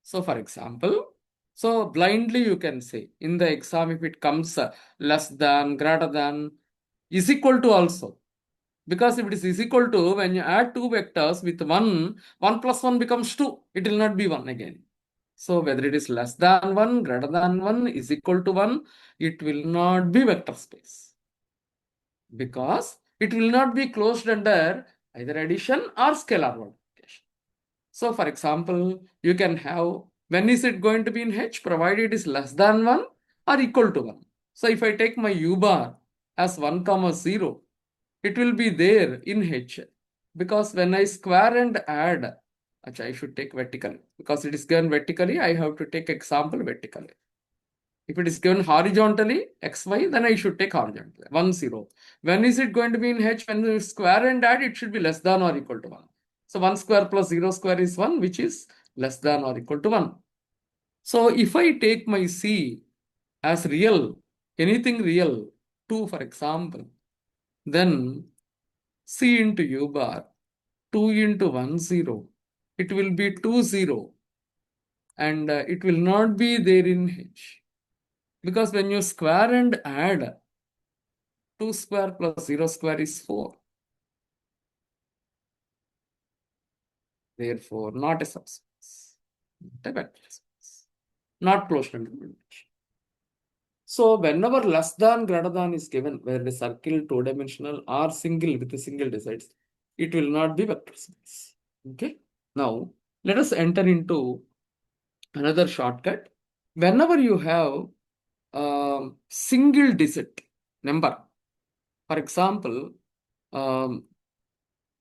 So for example, so blindly you can say, in the exam if it comes less than, greater than, is equal to also. Because if it is equal to, when you add 2 vectors with 1, 1 plus 1 becomes 2. It will not be 1 again. So whether it is less than 1, greater than 1, is equal to 1, it will not be vector space. Because it will not be closed under either addition or scalar multiplication. So for example, you can have, when is it going to be in H? Provided it is less than 1 or equal to 1. So if I take my U bar as 1, 0, it will be there in H. Because when I square and add, I should take vertical. Because it is given vertically, I have to take example vertically. If it is given horizontally, xy, then I should take horizontally. 1, 0. When is it going to be in H? When you square and add, it should be less than or equal to 1. So 1 square plus 0 square is 1, which is less than or equal to 1. So if I take my C as real, anything real, 2 for example, then C into U bar 2 into 1 0, it will be 2 0, and it will not be there in H. Because when you square and add, 2 square plus 0 square is 4. Therefore, not a subspace, not a vector space, not closed under limitation. So, whenever less than greater than is given, whether a circle, two-dimensional or single with a single digits, it will not be vector space. Okay. Now, let us enter into another shortcut. Whenever you have single digit number, for example,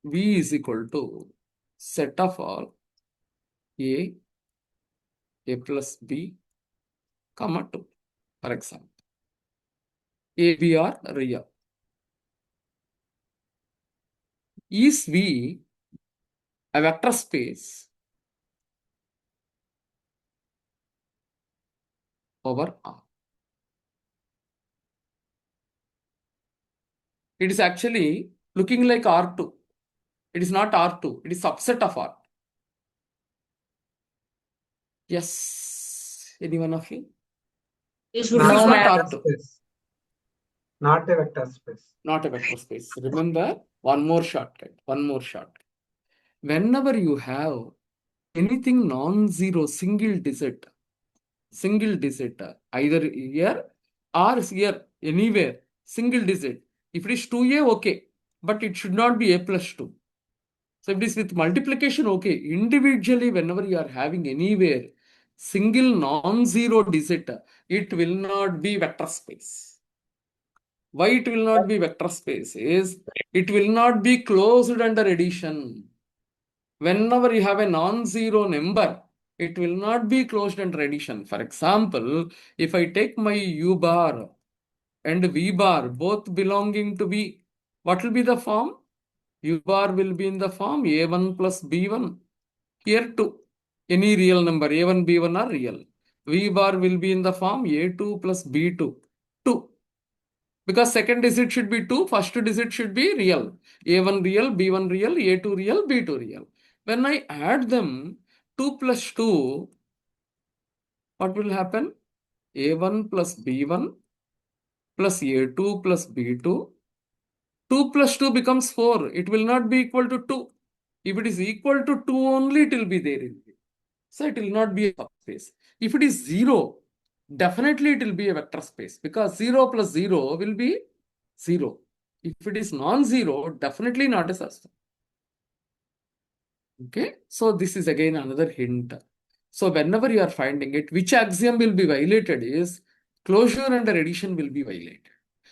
V is equal to set of all A plus B, comma 2, for example. A, B are real. Is V a vector space over R? It is actually looking like R2. It is not R2. It is subset of R. Yes. Anyone of you? This This would is no not matter. R2. Not a vector space. Not a vector space. Remember, one more shortcut. One more shortcut. Whenever you have anything non-zero, single digit, either here or here, anywhere, single digit. If it is 2a, okay, but it should not be a plus 2. So if it is with multiplication, okay. Individually, whenever you are having anywhere single non-zero digit, it will not be vector space. Why it will not be vector space is it will not be closed under addition. Whenever you have a non-zero number, it will not be closed under addition. For example, if I take my U bar and V bar both belonging to V, what will be the form? U bar will be in the form A1 plus B1. Here too, any real number A1, B1 are real. V bar will be in the form A2 plus B2. 2. Because second digit should be 2, first digit should be real. A1 real, B1 real, A2 real, B2 real. When I add them, 2 plus 2, what will happen? A1 plus B1 plus A2 plus B2. 2 plus 2 becomes 4. It will not be equal to 2. If it is equal to 2 only, it will be there. So it will not be a subspace. If it is 0, definitely it will be a vector space because 0 plus 0 will be 0. If it is non-zero, definitely not a subspace. Okay, so this is again another hint. So whenever you are finding it, which axiom will be violated is closure under addition will be violated.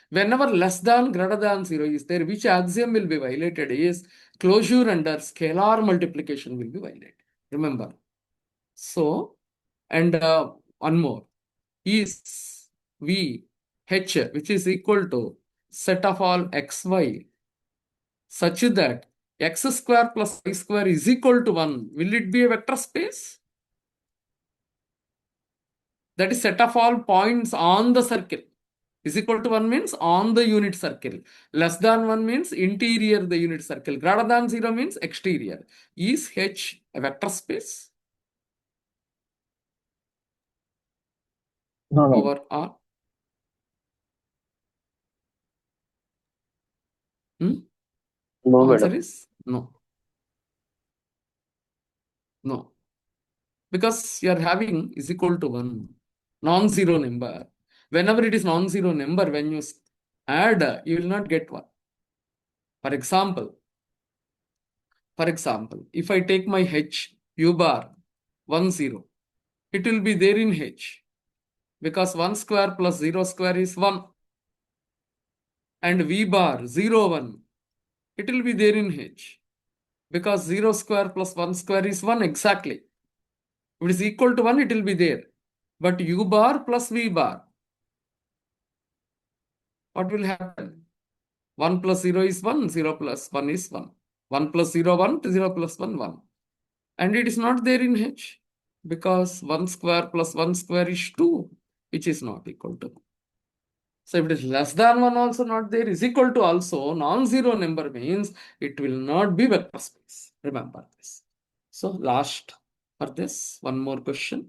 Whenever less than greater than 0 is there, which axiom will be violated is closure under scalar multiplication will be violated. Remember. So, and one more is V H, which is equal to set of all xy such that x square plus y square is equal to 1. Will it be a vector space? That is set of all points on the circle. Is equal to 1 means on the unit circle. Less than 1 means interior the unit circle. Greater than 0 means exterior. Is H a vector space? No, Over R? no, Answer madam. is no. No. Because you are having is equal to 1. Non-zero number. Whenever it is non-zero number, when you add, you will not get 1. For example, if I take my H, U bar, 1, 0, it will be there in H. Because 1 square plus 0 square is 1. And V bar, 0, 1, it will be there in H. Because 0 square plus 1 square is 1 exactly. If it is equal to 1, it will be there. But U bar plus V bar, what will happen? 1 plus 0 is 1, 0 plus 1 is 1. 1 plus 0, 1, 0 plus 1, 1. And it is not there in H because 1 square plus 1 square is 2, which is not equal to 1. So if it is less than 1 also not there, is equal to also non-zero number means it will not be vector space. Remember this. So last for this, one more question.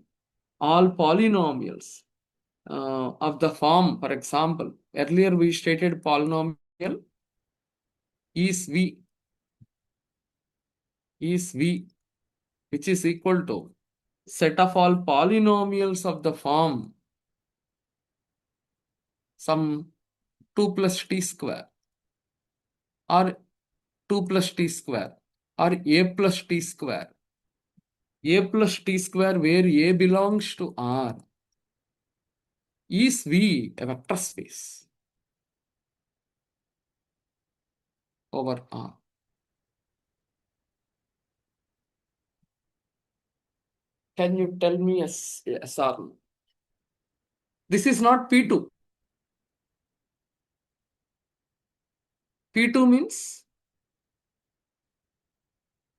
All polynomials of the form, for example, earlier we stated polynomial is V, which is equal to set of all polynomials of the form some 2 plus t square or 2 plus t square or a plus t square. A plus t square where a belongs to R is V a vector space over R. Can you tell me yes or no? This is not P2. P2 means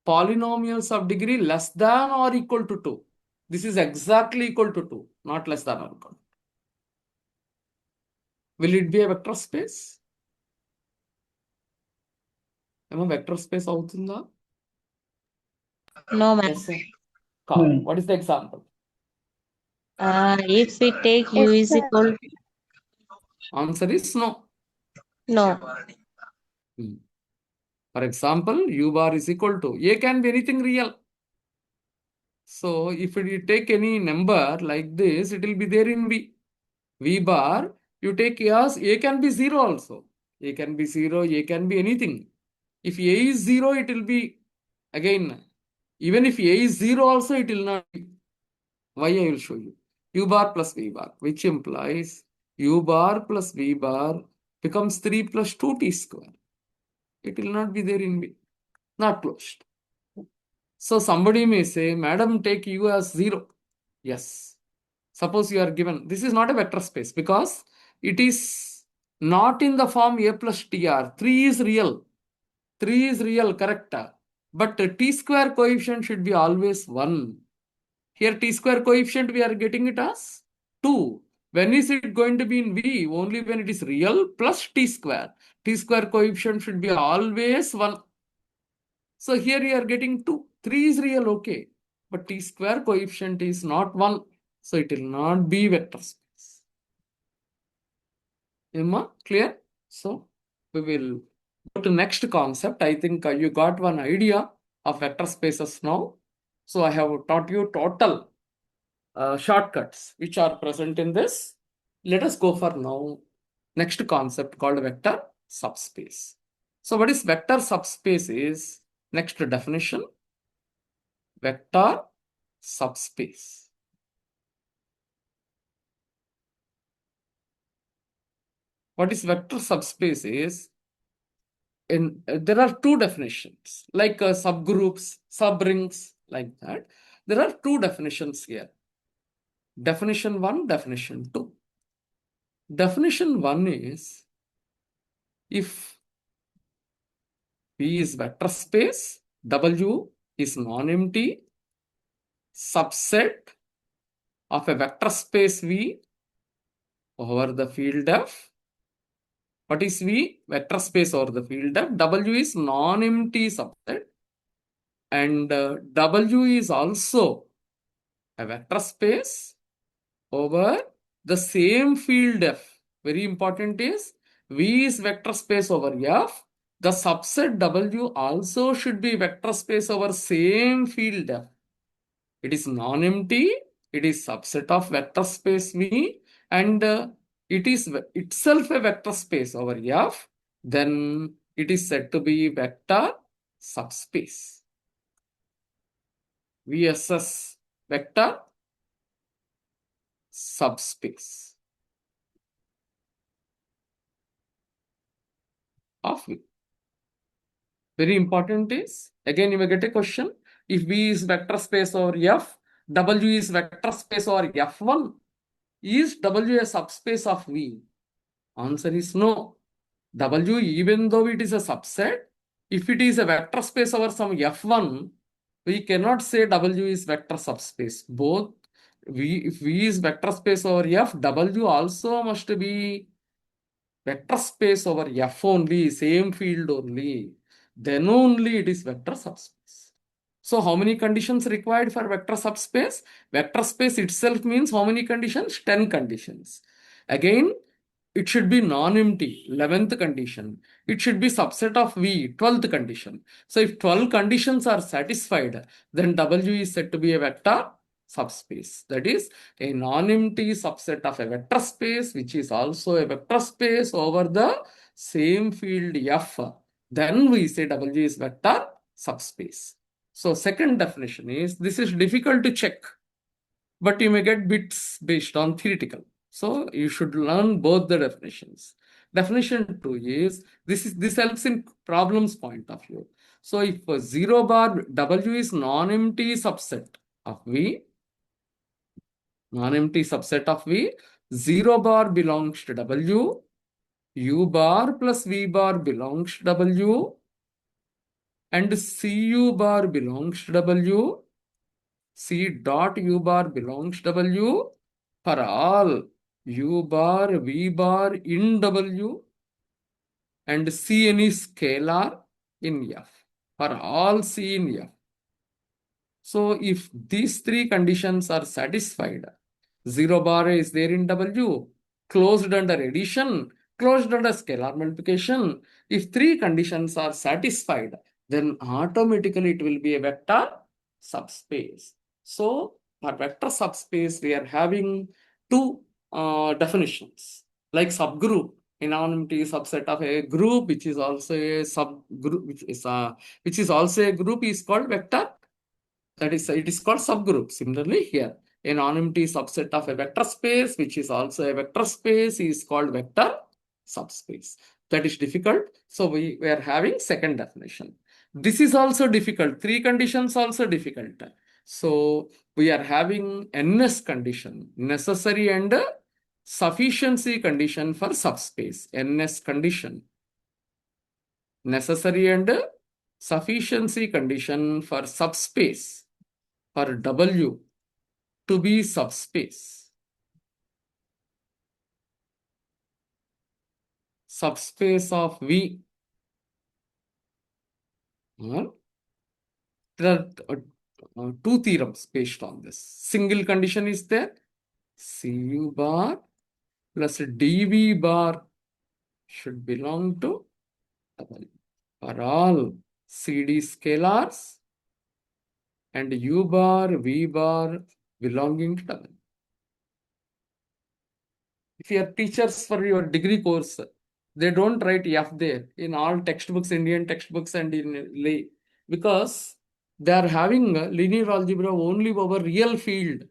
polynomials of degree less than or equal to 2. This is exactly equal to 2, not less than or equal. Will it be a vector space? Am I vector space avutunda? No, ma'am. Yes, sir. Carl, No. what is the example? If we take U Yes, is sir. equal, Answer is no. no. For example, U bar is equal to A can be anything real. So if you take any number like this, it will be there in V. V bar, you take A can be 0 also. A can be 0, A can be anything. If A is 0, it will be, again, even if A is 0 also, it will not be. Why I will show you. U bar plus V bar, which implies U bar plus V bar becomes 3 plus 2t square. It will not be there in V. Not closed. So somebody may say, Madam, take U as 0. Yes. Suppose you are given, this is not a vector space because it is not in the form A plus TR. 3 is real. 3 is real, correct? But t square coefficient should be always 1. Here t square coefficient we are getting it as 2. When is it going to be in V? Only when it is real plus t square. T square coefficient should be always 1. So here you are getting 2. 3 is real, okay. But t square coefficient is not 1. So it will not be vector space. Emma, clear? So we will go to next concept. I think you got one idea of vector spaces now. So I have taught you total shortcuts which are present in this. Let us go for now next concept called vector subspace. So what is vector subspace is next definition. Vector subspace. What is vector subspace is, there are two definitions like subgroups, subrings, like that. There are two definitions here. Definition 1, definition 2. Definition 1 is if V is vector space, W is non-empty subset of a vector space V over the field F. What is V? Vector space over the field F. W is non-empty subset. And W is also a vector space over the same field F. Very important is V is vector space over F. The subset W also should be vector space over same field F. It is non-empty. It is subset of vector space V. And it is itself a vector space over F. Then it is said to be vector subspace. VSS vector subspace of V. Very important is, again you may get a question, if V is vector space over F, W is vector space over F1, is W a subspace of V? Answer is no. W, even though it is a subset, if it is a vector space over some F1, we cannot say W is vector subspace. Both if V is vector space over F, W also must be vector space over F only, same field only. then only it is vector subspace. So how many conditions required for vector subspace? Vector space itself means how many conditions? 10 conditions. Again, it should be non-empty, 11th condition. It should be subset of V, 12th condition. So if 12 conditions are satisfied, then W is said to be a vector subspace. That is a non-empty subset of a vector space, which is also a vector space over the same field F. Then we say W is vector subspace. So second definition is, this is difficult to check, but you may get bits based on theoretical. So you should learn both the definitions. Definition 2 is, this helps in problems point of view. So if 0 bar W is non-empty subset of V, non-empty subset of V, 0 bar belongs to W, U bar plus V bar belongs to W, and Cu bar belongs to W, C dot U bar belongs to W for all U bar, V bar in W, and C any scalar in F, for all C in F. So if these three conditions are satisfied, 0 bar is there in W, closed under addition, closed under scalar multiplication. If three conditions are satisfied, then automatically it will be a vector subspace. So for vector subspace, we are having two definitions, like subgroup, a non-empty subset of a group, which is also a subgroup, which is also a group, is called vector. That is, it is called subgroup. Similarly here, a non-empty subset of a vector space, which is also a vector space, is called vector subspace. That is difficult. So we are having second definition. This is also difficult. Three conditions also difficult. So we are having NS condition, necessary and sufficiency condition for subspace. NS condition, necessary and sufficiency condition for subspace, for W to be subspace. Subspace of V. There are two theorems based on this. Single condition is there. Cu bar plus dV bar should belong to W for all CD scalars, and U bar, V bar belonging to W. If you are teachers for your degree course, they don't write F there in all textbooks, Indian textbooks and in lay, because they are having linear algebra only over real field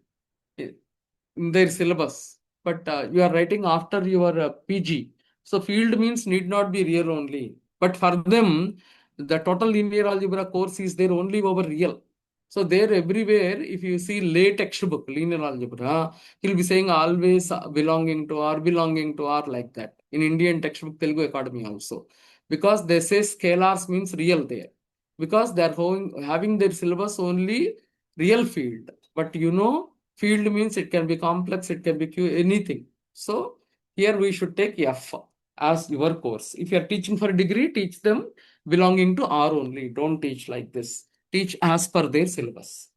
in their syllabus. But you are writing after your PG. So field means need not be real only. But for them, the total linear algebra course is there only over real. So there everywhere, if you see lay textbook, linear algebra, he'll be saying always belonging to R, belonging to R, like that. In Indian textbook, Telugu Academy also. Because they say scalars means real there. Because they are having their syllabus only real field. But you know, field means it can be complex, it can be Q, anything. So here we should take F as your course. If you are teaching for a degree, teach them belonging to R only. Don't teach like this. Teach as per their syllabus.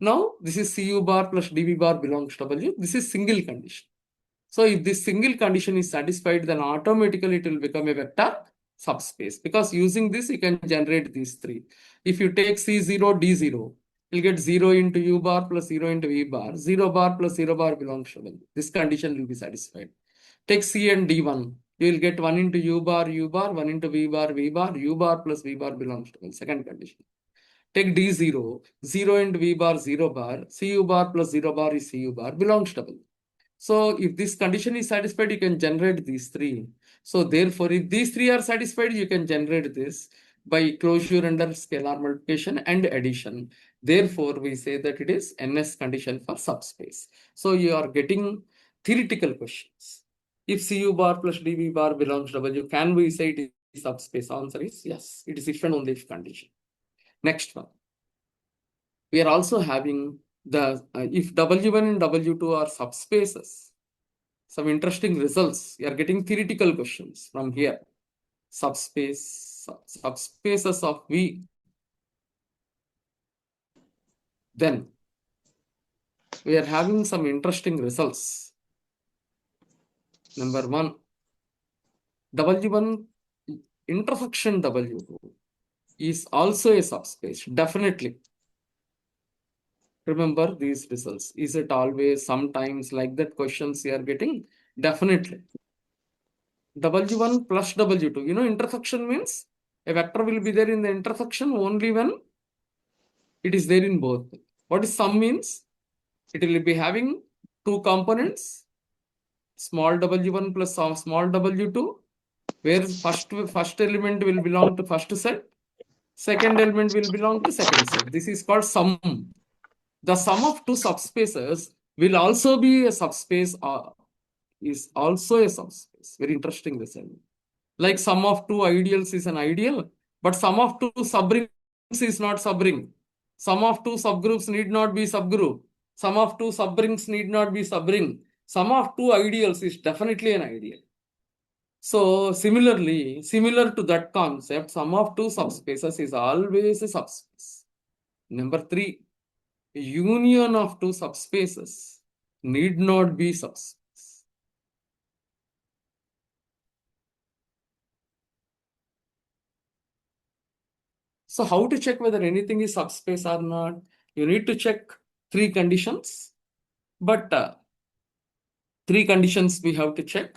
Now, this is Cu bar plus dV bar belongs to W. This is single condition. So if this single condition is satisfied, then automatically it will become a vector subspace. Because using this, you can generate these three. If you take C0, D0, you'll get 0 into U bar plus 0 into V bar. 0 bar plus 0 bar belongs to W. This condition will be satisfied. Take C and D1. You will get 1 into U bar, 1 into V bar, U bar plus V bar belongs to W. Second condition. Take D0, 0 into V bar, 0 bar, Cu bar plus 0 bar is Cu bar, belongs to W. So if this condition is satisfied, you can generate these three. So therefore, if these three are satisfied, you can generate this by closure under scalar multiplication and addition. Therefore, we say that it is NS condition for subspace. So you are getting theoretical questions. If Cu bar plus dV bar belongs to W, can we say it is subspace? Answer is yes. It is if and only if condition. Next one. We are also having the if W1 and W2 are subspaces. Some interesting results. We are getting theoretical questions from here. Subspace subspaces of V, then we are having some interesting results. Number one, W1 intersection W2 is also a subspace, definitely. Remember these results. Is it always, sometimes, like that questions you are getting? Definitely. W1 plus W2. You know, intersection means a vector will be there in the intersection only when it is there in both. What is sum means? It will be having two components, small w1 plus small w2, where first element will belong to first set, second element will belong to second set. This is called sum. The sum of two subspaces will also be a subspace, is also a subspace. Very interesting result. Like sum of two ideals is an ideal, but sum of two subrings is not subring. Sum of two subgroups need not be subgroup. Sum of two subrings need not be subring. Sum of two ideals is definitely an ideal. So similarly, similar to that concept, sum of two subspaces is always a subspace. Number three, union of two subspaces need not be subspace. So how to check whether anything is subspace or not? You need to check three conditions, but three conditions we have to check.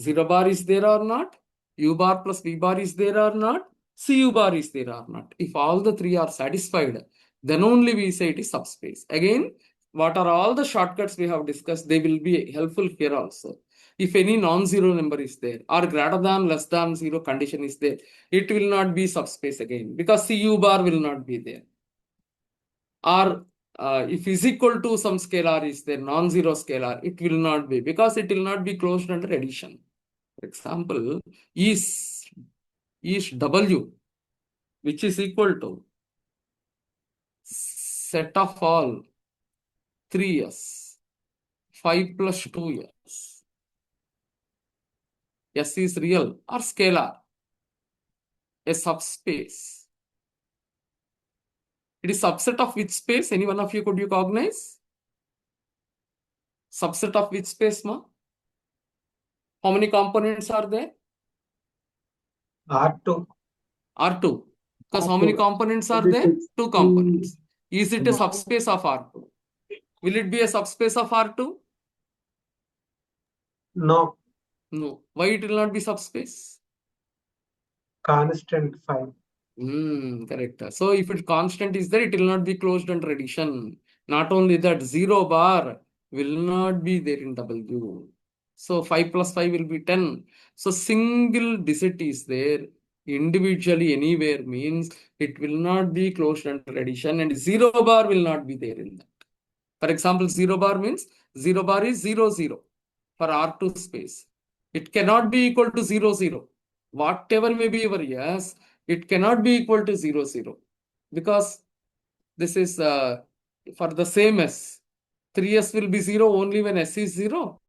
0 bar is there or not, u bar plus v bar is there or not, cu bar is there or not. If all the three are satisfied, then only we say it is subspace. Again, what are all the shortcuts we have discussed, they will be helpful here also. If any non-zero number is there or greater than less than 0 condition is there, it will not be subspace again, because cu bar will not be there. Or if is equal to some scalar is there, non-zero scalar, it will not be, because it will not be closed under addition. For example, is W, which is equal to set of all 3s, 5 plus 2s. S is real or scalar, a subspace. It is subset of which space? Any one of you could you cognize? Subset of which space, ma? How many components are there? R2. R2. Because how many components are there? Two components. Is it a subspace of R2? Will it be a subspace of R2? No. No. Why it will not be subspace? Constant 5. Correct. So if it constant is there, it will not be closed under addition. Not only that, 0 bar will not be there in W. So 5 plus 5 will be 10. So single digit is there individually anywhere means it will not be closed under addition, and 0 bar will not be there in that. For example, 0 bar means 0 bar is 0, 0 for R2 space. It cannot be equal to 0, 0. Whatever may be your yes, it cannot be equal to 0, 0. Because this is for the same S. 3s will be 0 only when S is 0.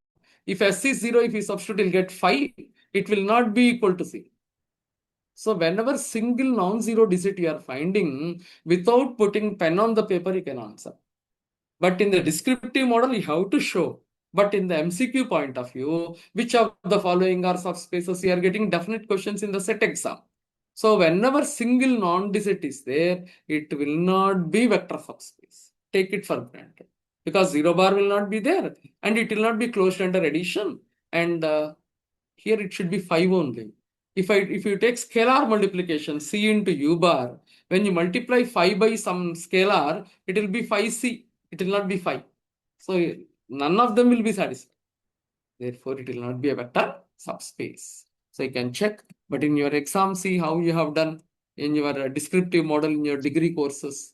If S is 0, if you substitute, you'll get 5. It will not be equal to 0. So whenever single non-zero digit you are finding, without putting pen on the paper, you can answer. But in the descriptive model, you have to show. But in the MCQ point of view, which of the following are subspaces? You are getting definite questions in the SET exam. So whenever single non-digit is there, it will not be vector subspace. Take it for granted. Because 0 bar will not be there, and it will not be closed under addition. And here it should be 5 only. If you take scalar multiplication, C into U bar, when you multiply 5 by some scalar, it will be 5C. It will not be 5. So none of them will be satisfied. Therefore, it will not be a vector subspace. So you can check, but in your exam, see how you have done in your descriptive model in your degree courses.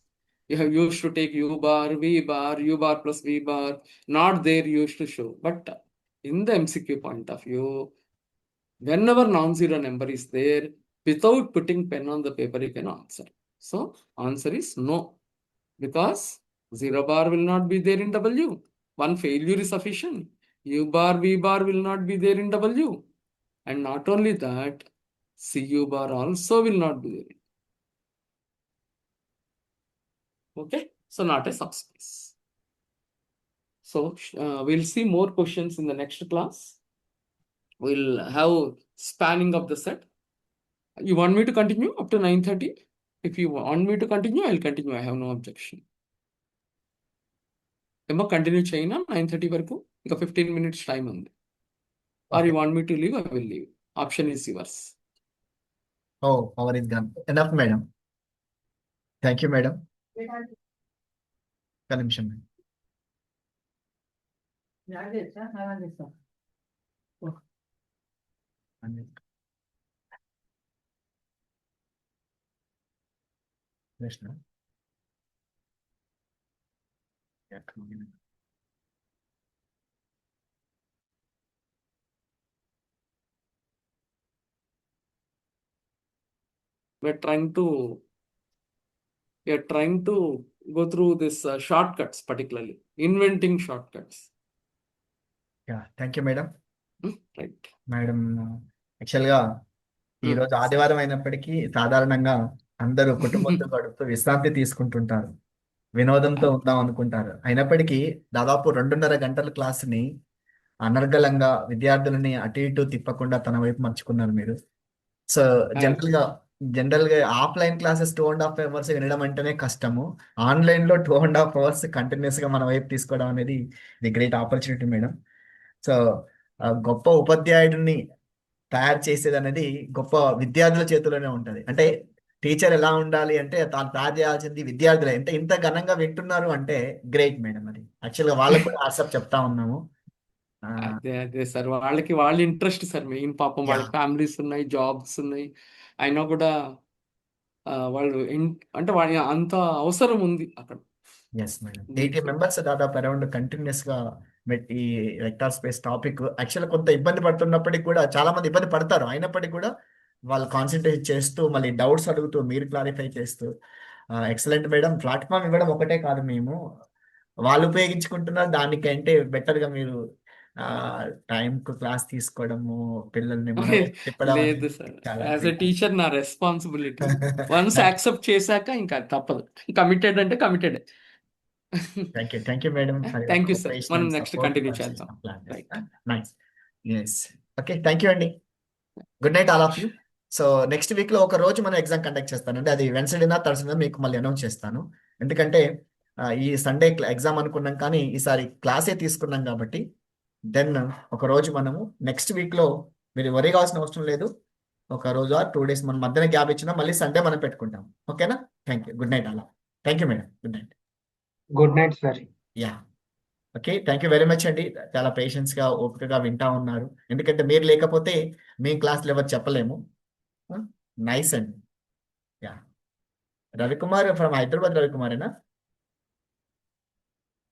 You have used to take U bar, V bar, U bar plus V bar. Not there you used to show. But in the MCQ point of view, whenever non-zero number is there, without putting pen on the paper, you can answer. So answer is no, because 0 bar will not be there in W. One failure is sufficient. U bar, V bar will not be there in W. And not only that, CU bar also will not be there. Okay, so not a subspace. So we'll see more questions in the next class. We'll have spanning of the set. You want me to continue up to 9:30? If you want me to continue, I'll continue. I have no objection. ఏమో continue చేయనా 9:30 వరకు ఇంకా 15 minutes time ఉంది. Or you want me to leave? I will leave. Option is yours. Oh, power is gone. Enough, madam. Thank you, madam. ఒక్క నిమిషం madam. Krishna. We're trying to go through this shortcuts, particularly inventing shortcuts. Yeah, thank you, madam. Right. Madam యాక్చువల్గా ఈ రోజు ఆదివారం అయినప్పటికీ సాధారణంగా అందరూ కుటుంబంతో గడుపుతూ విశ్రాంతి తీసుకుంటుంటారు, వినోదంతో ఉందాం అనుకుంటారు. అయినప్పటికీ దాదాపు 2.5 గంటల క్లాసుని అనర్గళంగా విద్యార్థులని అటు ఇటు తిప్పకుండా తన వైపు మర్చుకున్నారు మీరు. సో జనరల్ గా ఆఫ్లైన్ క్లాసెస్ 2.5 hours వినడం అంటేనే కష్టము. ఆన్లైన్ లో 2.5 hours కంటిన్యూస్ గా మన వైపు తీసుకోవడం అనేది ఇది గ్రేట్ ఆపర్చునిటీ మేడం. సో గొప్ప ఉపాధ్యాయుడిని తయారు చేసేది అనేది గొప్ప విద్యార్థుల చేతిలోనే ఉంటది. అంటే టీచర్ ఎలా ఉండాలి అంటే తాను తయారు చేయాల్సింది విద్యార్థులే. అంటే ఇంత ఘనంగా వింటున్నారు అంటే గ్రేట్ మేడం. అది యాక్చువల్గా వాళ్ళకు కూడా ఆసప్ చెప్తా ఉన్నాము. అదే సార్, వాళ్ళ ఇంట్రెస్ట్ సార్. మెయిన్ పాపం వాళ్ళ ఫ్యామిలీస్ ఉన్నాయి, జాబ్స్ ఉన్నాయి, అయినా కూడా వాళ్ళు అంటే వాళ్ళ అంత అవసరం ఉంది అక్కడ. Yes madam. 80 members దాదాపు అరౌండ్ కంటిన్యూస్ గా ఈ వెక్టార్ స్పేస్ టాపిక్ యాక్చువల్ కొంత ఇబ్బంది పడుతున్నప్పటికీ కూడా చాలా మంది ఇబ్బంది పడతారు. అయినప్పటికీ కూడా వాళ్ళు కాన్సన్ట్రేట్ చేస్తూ మళ్ళీ డౌట్స్ అడుగుతూ మీరు క్లారిఫై చేస్తూ ఎక్సలెంట్ మేడం. ప్లాట్ఫామ్ ఇవ్వడం ఒకటే కాదు, మేము వాళ్ళు ఉపయోగించుకుంటున్నారు, దానికంటే బెటర్ గా మీరు టైం కు క్లాస్ తీసుకోవడము, పిల్లల్ని మనం తిప్పడం లేదు సార్, యాజ్ ఎ టీచర్ నా రెస్పాన్సిబిలిటీ. వన్స్ యాక్సెప్ట్ చేశాక ఇంకా తప్పదు. కమిటెడ్ అంటే committed. Thank you madam. Thank you sir. మనం నెక్స్ట్ కంటిన్యూ చేద్దాం. Nice. Yes, okay, thank you అండి. Good night all of you. So next week లో ఒక రోజు మనం ఎగ్జామ్ కండక్ట్ చేస్తానండి. అది వెన్స్డేనా థర్స్డేనా మీకు మళ్ళీ అనౌన్స్ చేస్తాను. ఎందుకంటే ఈ సండే ఎగ్జామ్ అనుకున్నాం కానీ ఈసారి క్లాసే తీసుకున్నాం కాబట్టి దెన్ ఒక రోజు మనము నెక్స్ట్ వీక్ లో మీరు వరీ కావాల్సిన అవసరం లేదు. ఒక రోజు ఆర్ 2 days మనం మధ్యన గ్యాప్ ఇచ్చినా మళ్ళీ సండే మనం పెట్టుకుంటాం. ఓకేనా? Thank you. గుడ్ నైట్ అలా. Thank you madam. Good night. Good night sir. Yeah, okay, thank you very much అండి. చాలా పేషెన్స్ గా ఓపికగా వింటా ఉన్నారు. ఎందుకంటే మీరు లేకపోతే మీ క్లాసులు ఎవరు చెప్పలేము. నైస్ అండి. Yeah, Ravikumar from Hyderabad. రవికుమారేనా?